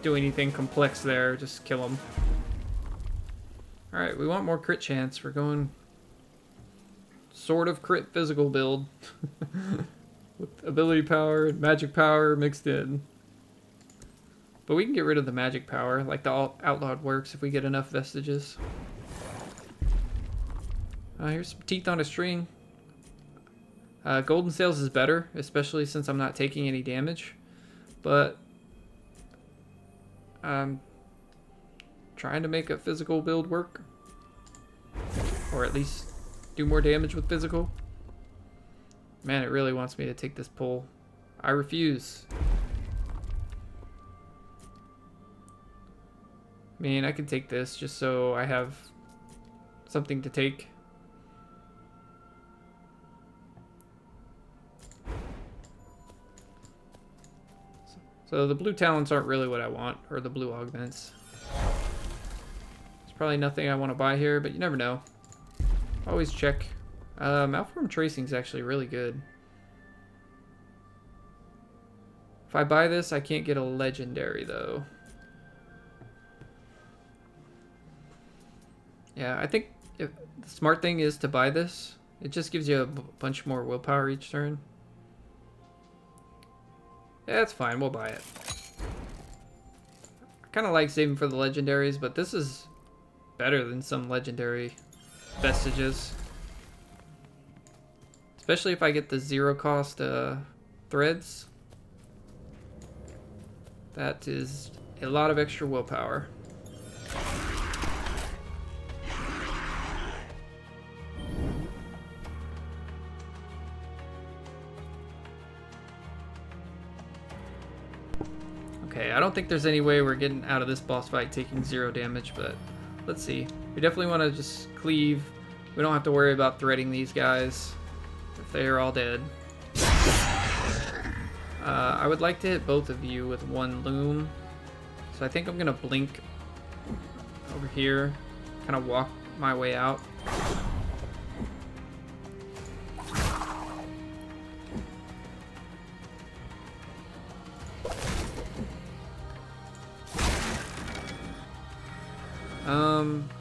do anything complex there, just kill them. Alright, we want more crit chance. We're going sort of crit physical build. With ability power and magic power mixed in. But we can get rid of the magic power, like the outlawed works if we get enough vestiges. Here's some teeth on a string. Golden Sails is better, especially since I'm not taking any damage. But I'm trying to make a physical build work. Or at least do more damage with physical. Man, it really wants me to take this pull. I refuse. I mean, I can take this just so I have something to take. So the blue talents aren't really what I want, or the blue augments. There's probably nothing I want to buy here, but you never know. Always check. Malform tracing is actually really good. If I buy this, I can't get a legendary though. Yeah, I think the smart thing is to buy this. It just gives you a bunch more willpower each turn. Yeah, that's fine. We'll buy it. I kind of like saving for the legendaries, but this is better than some legendary vestiges. Especially if I get the 0 cost threads. That is a lot of extra willpower. Okay, I don't think there's any way we're getting out of this boss fight taking 0 damage, but let's see. We definitely want to just cleave. We don't have to worry about threading these guys if they are all dead. I would like to hit both of you with 1 loom, so I think I'm gonna blink over here, kind of walk my way out.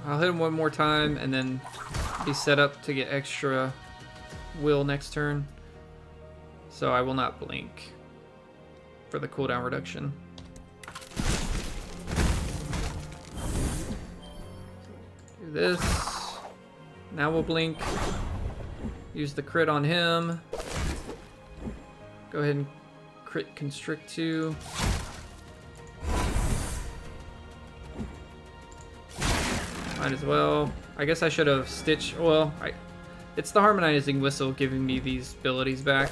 I'll hit him one more time and then be set up to get extra will next turn. So I will not blink for the cooldown reduction. Do this. Now we'll blink. Use the crit on him. Go ahead and crit constrict 2. Might as well. I guess I should have stitched. Well, it's the harmonizing whistle giving me these abilities back.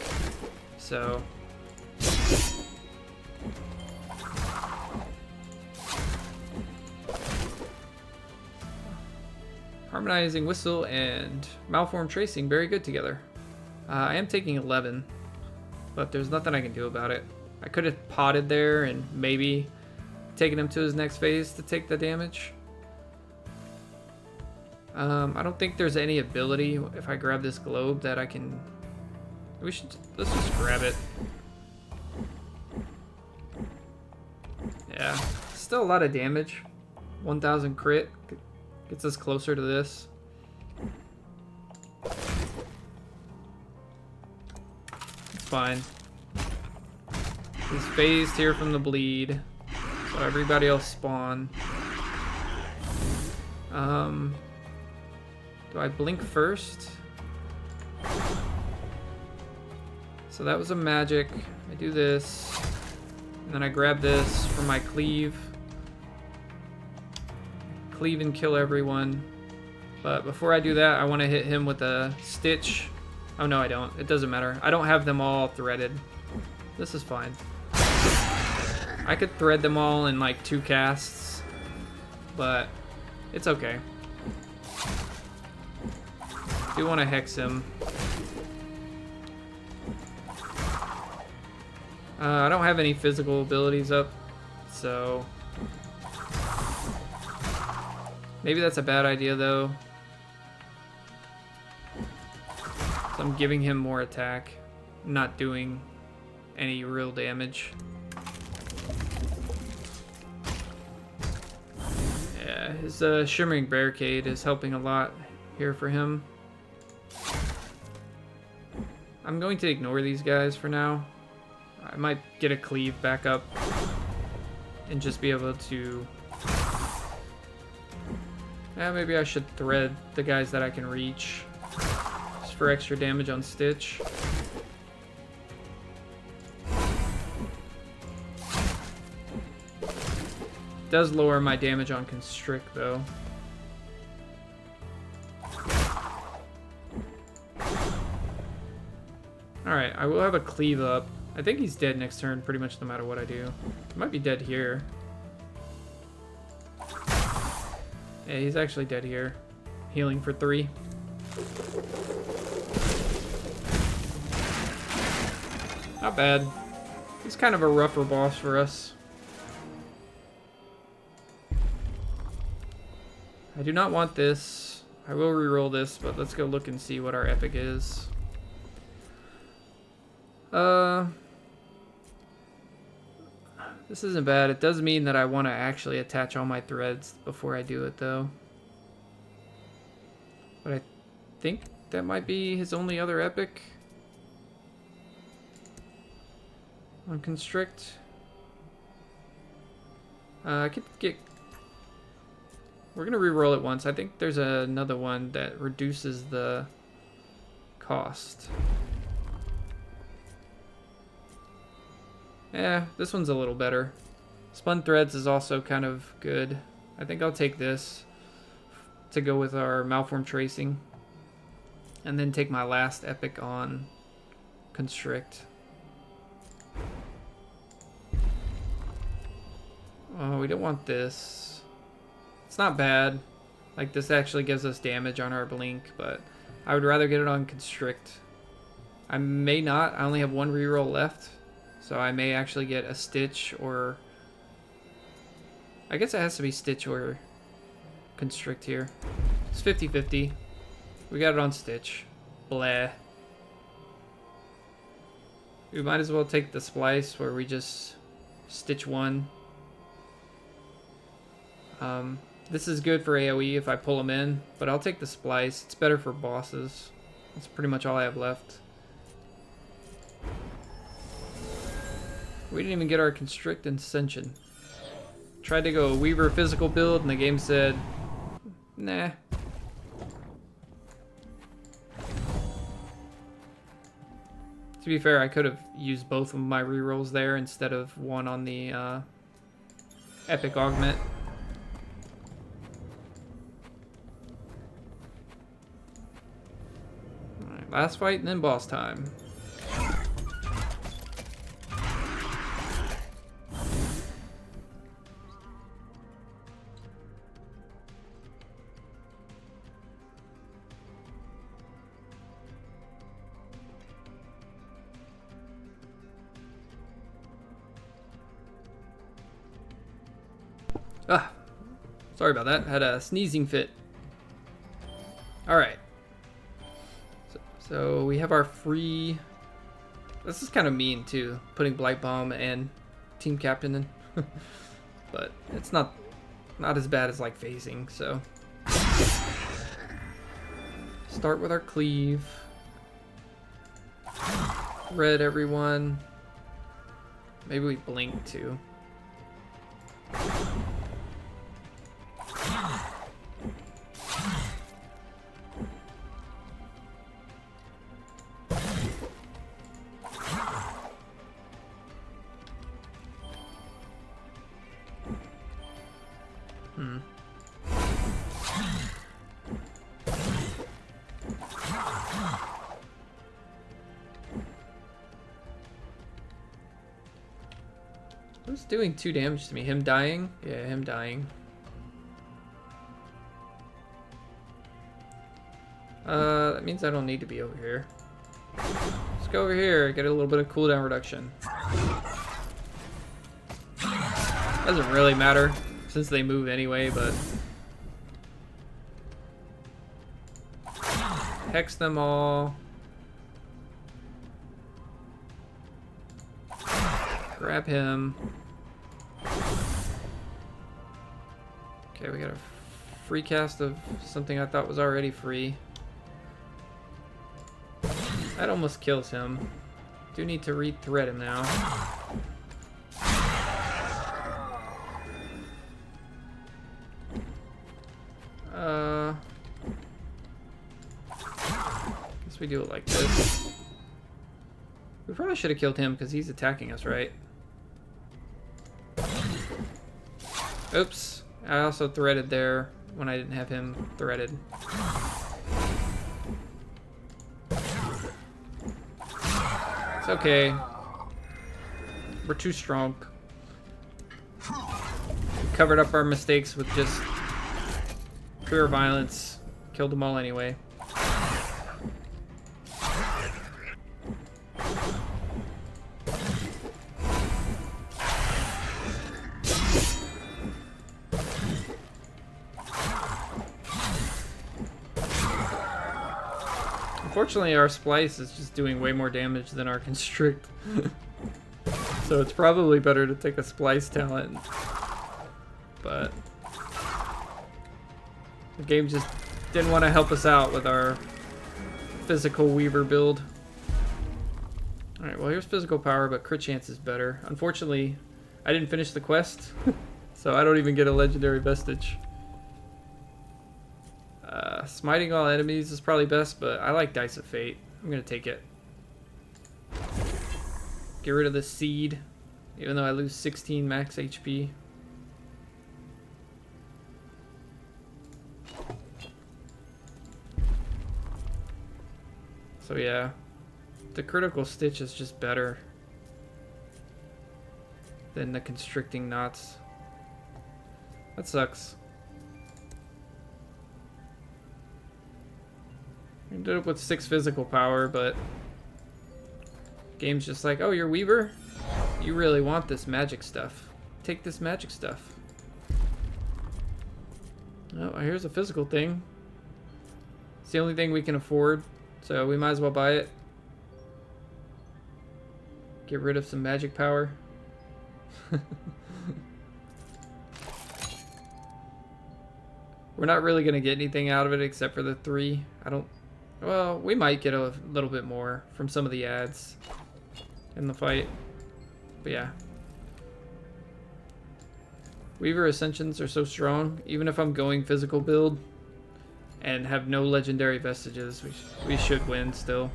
So. Harmonizing whistle and malform tracing very good together. I am taking 11, but there's nothing I can do about it. I could have potted there and maybe taken him to his next phase to take the damage. I don't think there's any ability if I grab this globe that I can. Let's just grab it. Yeah, still a lot of damage. 1,000 crit gets us closer to this. It's fine. He's phased here from the bleed, so everybody else spawn. Do I blink first? So that was a magic. I do this, and then I grab this for my cleave. Cleave and kill everyone. But before I do that, I want to hit him with a stitch. Oh no, I don't. It doesn't matter. I don't have them all threaded. This is fine. I could thread them all in like 2 casts, but it's okay. Do want to hex him. I don't have any physical abilities up, so maybe that's a bad idea though. So I'm giving him more attack, not doing any real damage. Yeah, his Shimmering Barricade is helping a lot here for him. I'm going to ignore these guys for now. I might get a cleave back up and just be able to. Yeah, maybe I should thread the guys that I can reach just for extra damage on Stitch. Does lower my damage on Constrict though. Alright, I will have a cleave up. I think he's dead next turn pretty much no matter what I do. He might be dead here. Yeah, he's actually dead here. Healing for 3. Not bad. He's kind of a rougher boss for us. I do not want this. I will reroll this, but let's go look and see what our epic is. This isn't bad. It does mean that I want to actually attach all my threads before I do it, though. But I think that might be his only other epic. On Constrict. I could get... We're going to re-roll it once. I think there's another one that reduces the cost. Yeah, this one's a little better. Spun Threads is also kind of good. I think I'll take this to go with our Malform Tracing. And then take my last epic on Constrict. Oh, we don't want this. It's not bad. Like, this actually gives us damage on our blink, but I would rather get it on Constrict. I may not. I only have one reroll left. So I may actually get a Stitch or... I guess it has to be Stitch or constrict here. It's 50-50. We got it on Stitch. Blah. We might as well take the splice where we just Stitch one. This is good for AoE if I pull them in, but I'll take the splice. It's better for bosses. That's pretty much all I have left. We didn't even get our Constrict Ascension. Tried to go Weaver physical build and the game said, nah. To be fair, I could have used both of my rerolls there instead of one on the Epic Augment. Alright, last fight and then boss time. Ah, sorry about that. Had a sneezing fit. Alright. So we have our free... This is kind of mean too, putting Blight Bomb and Team Captain in. But it's not as bad as like phasing, so... Start with our cleave. Red everyone. Maybe we blink too. Who's doing 2 damage to me? Him dying? Yeah, him dying. That means I don't need to be over here. Let's go over here, get a little bit of cooldown reduction. Doesn't really matter since they move anyway, but... Hex them all. Grab him. Okay, we got a free cast of something I thought was already free. That almost kills him. Do need to re-thread him now. Guess we do it like this. We probably should have killed him because he's attacking us, right? Oops. I also threaded there when I didn't have him threaded. It's okay. We're too strong. We covered up our mistakes with just pure violence. Killed them all anyway. Unfortunately, our splice is just doing way more damage than our constrict. So it's probably better to take a splice talent. But the game just didn't want to help us out with our physical Weaver build. Alright, well here's physical power, but crit chance is better. Unfortunately, I didn't finish the quest, so I don't even get a legendary vestige. Smiting all enemies is probably best, but I like Dice of Fate. I'm gonna take it. Get rid of the seed, even though I lose 16 max HP. So yeah, the critical stitch is just better than the constricting knots. That sucks. We ended up with 6 physical power, but game's just like, oh, you're Weaver? You really want this magic stuff. Take this magic stuff. Oh, here's a physical thing. It's the only thing we can afford, so we might as well buy it. Get rid of some magic power. We're not really going to get anything out of it except for the 3. Well, we might get a little bit more from some of the ads in the fight. But yeah. Weaver Ascensions are so strong. Even if I'm going physical build and have no legendary vestiges, we should win still.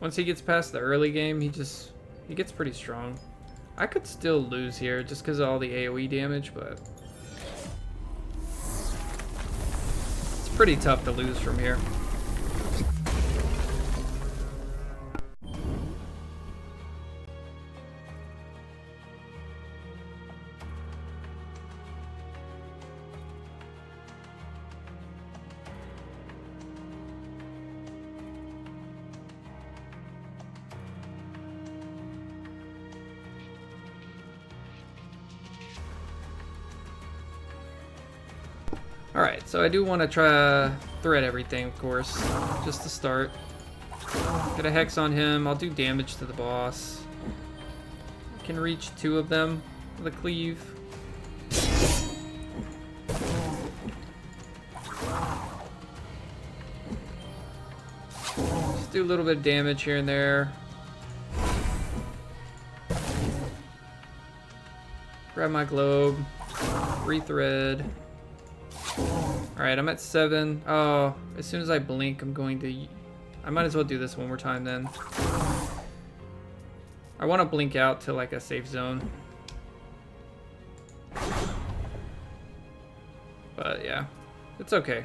Once he gets past the early game, he gets pretty strong. I could still lose here just because of all the AoE damage, but it's pretty tough to lose from here. Alright, so I do want to try thread everything, of course, just to start. Get a hex on him, I'll do damage to the boss. I can reach 2 of them with a cleave. Just do a little bit of damage here and there. Grab my globe, rethread. Alright, I'm at 7. Oh, as soon as I blink, I might as well do this one more time then. I want to blink out to like a safe zone. But yeah, it's okay.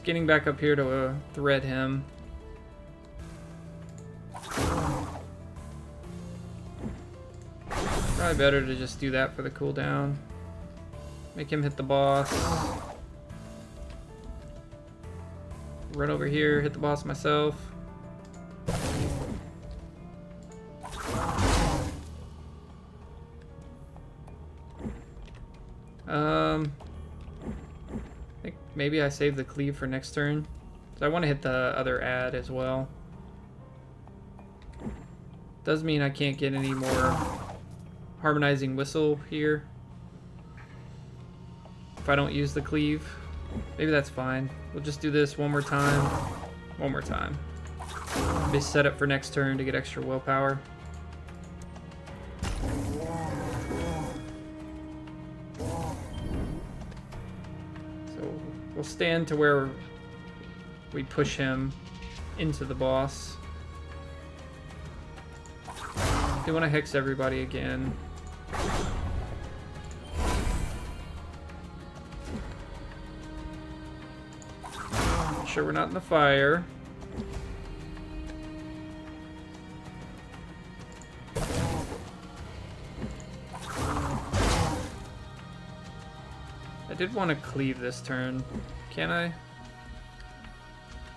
Getting back up here to thread him. Probably better to just do that for the cooldown. Make him hit the boss. Run over here, hit the boss myself. I think maybe I save the cleave for next turn. So I want to hit the other ad as well. Does mean I can't get any more harmonizing whistle here if I don't use the cleave. Maybe that's fine. We'll just do this one more time. One more time. Be set up for next turn to get extra willpower. We'll stand to where we push him into the boss. Do want to hex everybody again. Make sure we're not in the fire. I did want to cleave this turn. Can I? I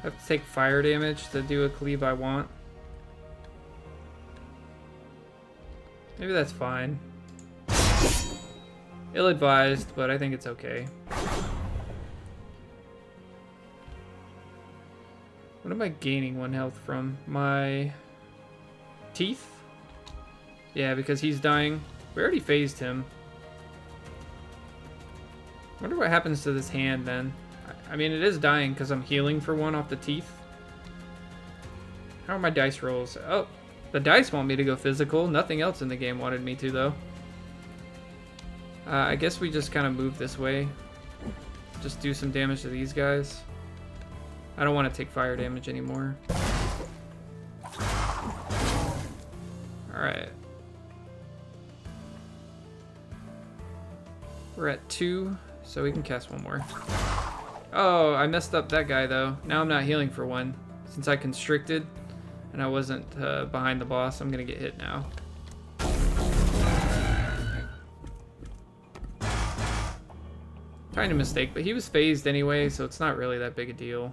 have to take fire damage to do a cleave I want. Maybe that's fine. Ill-advised, but I think it's okay. What am I gaining 1 health from? My teeth? Yeah, because he's dying. We already phased him. Wonder what happens to this hand then. I mean, it is dying because I'm healing for 1 off the teeth. How are my dice rolls? Oh, the dice want me to go physical. Nothing else in the game wanted me to, though. I guess we just kind of move this way. Just do some damage to these guys. I don't want to take fire damage anymore. Alright. We're at 2. So we can cast 1 more. Oh, I messed up that guy though. Now I'm not healing for 1 since I constricted. and I wasn't behind the boss, I'm gonna get hit now. Kind of mistake, but he was phased anyway, so it's not really that big a deal.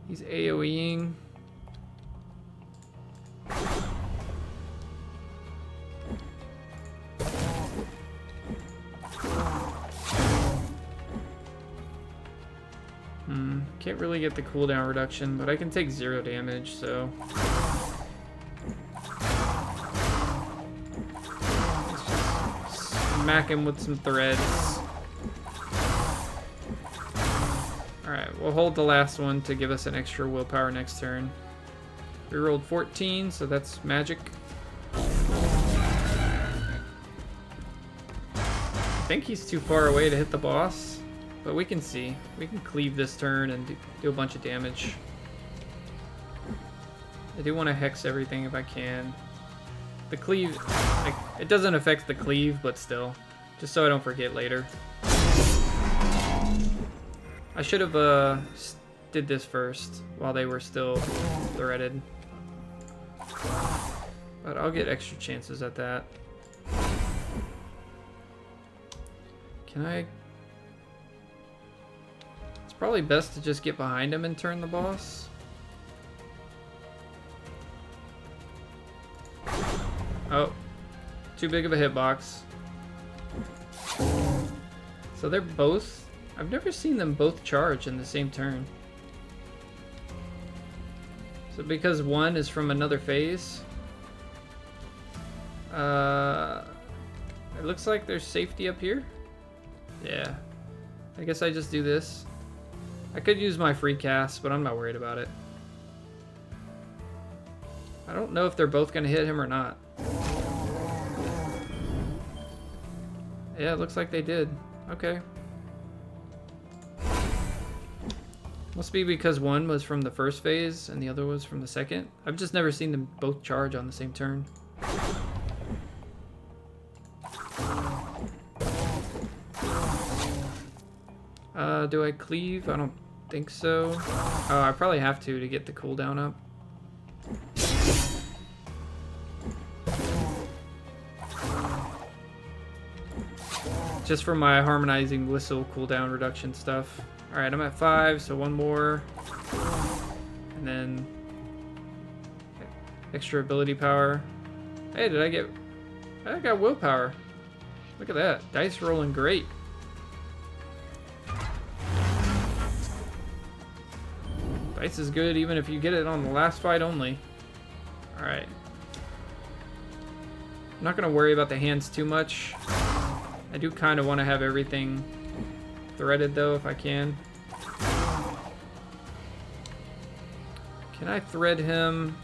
He's AoEing. Can't really get the cooldown reduction, but I can take 0 damage, so... Smack him with some threads. Alright, we'll hold the last one to give us an extra willpower next turn. We rolled 14, so that's magic. I think he's too far away to hit the boss. But we can see. We can cleave this turn and do a bunch of damage. I do want to hex everything if I can. The cleave, like, it doesn't affect the cleave, but still. Just so I don't forget later. I should have did this first while they were still threaded. But I'll get extra chances at that. Can I... Probably best to just get behind him and turn the boss. Oh, too big of a hitbox. So they're both... I've never seen them both charge in the same turn. So because one is from another phase. It looks like there's safety up here. Yeah. I guess I just do this. I could use my free cast, but I'm not worried about it. I don't know if they're both going to hit him or not. Yeah, it looks like they did. Okay. Must be because one was from the first phase and the other was from the second. I've just never seen them both charge on the same turn. Do I cleave? I don't think so. Oh, I probably have to get the cooldown up. Just for my harmonizing whistle cooldown reduction stuff. Alright, I'm at 5, so one more. And then extra ability power. Hey, I got willpower. Look at that. Dice rolling great. Dice is good even if you get it on the last fight only. Alright. I'm not going to worry about the hands too much. I do kind of want to have everything threaded though if I can. Can I thread him?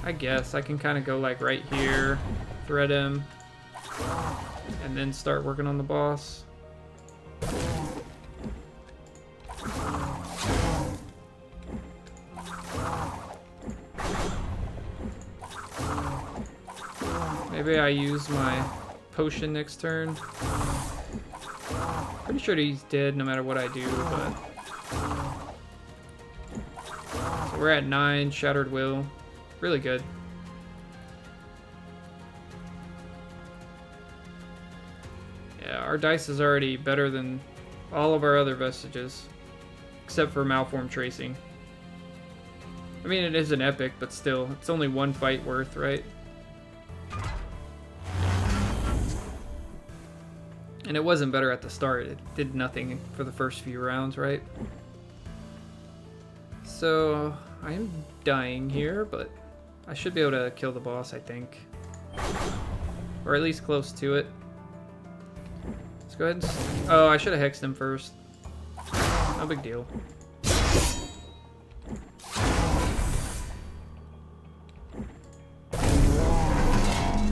I guess I can kind of go like right here, thread him, and then start working on the boss. Maybe I use my potion next turn. Pretty sure he's dead no matter what I do, but... So we're at 9, Shattered Will. Really good. Yeah, our dice is already better than all of our other vestiges. Except for Malform Tracing. I mean, it is an epic, but still, it's only one fight worth, right? And it wasn't better at the start. It did nothing for the first few rounds, right? So, I am dying here, but I should be able to kill the boss, I think. Or at least close to it. Let's go ahead and... Oh, I should have hexed him first. No big deal.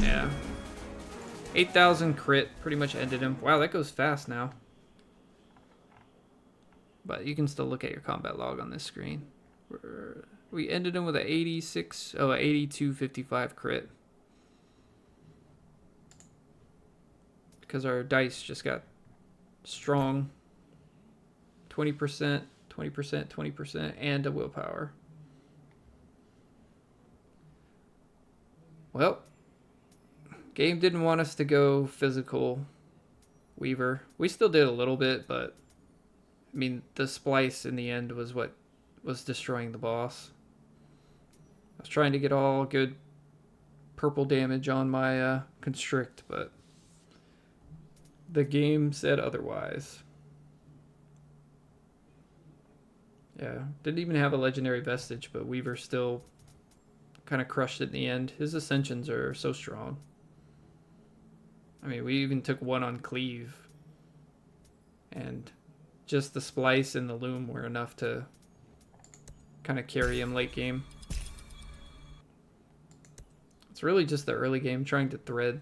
Yeah. 8,000 crit pretty much ended him. Wow, that goes fast now. But you can still look at your combat log on this screen. We ended him with an 8255 crit. Because our dice just got strong. 20%, 20%, 20%, and a willpower. Well, game didn't want us to go physical Weaver. We still did a little bit, but I mean, the splice in the end was what was destroying the boss. I was trying to get all good purple damage on my constrict, but the game said otherwise. Yeah, didn't even have a legendary vestige, but Weaver still kind of crushed it in the end. His ascensions are so strong. I mean, we even took one on cleave, and just the splice and the loom were enough to kind of carry him late game. It's really just the early game trying to thread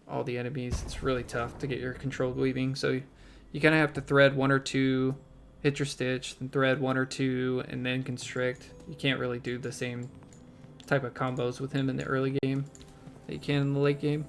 all the enemies. It's really tough to get your controlled weaving, so you kind of have to thread one or two, hit your stitch, then thread one or two, and then constrict. You can't really do the same type of combos with him in the early game that you can in the late game.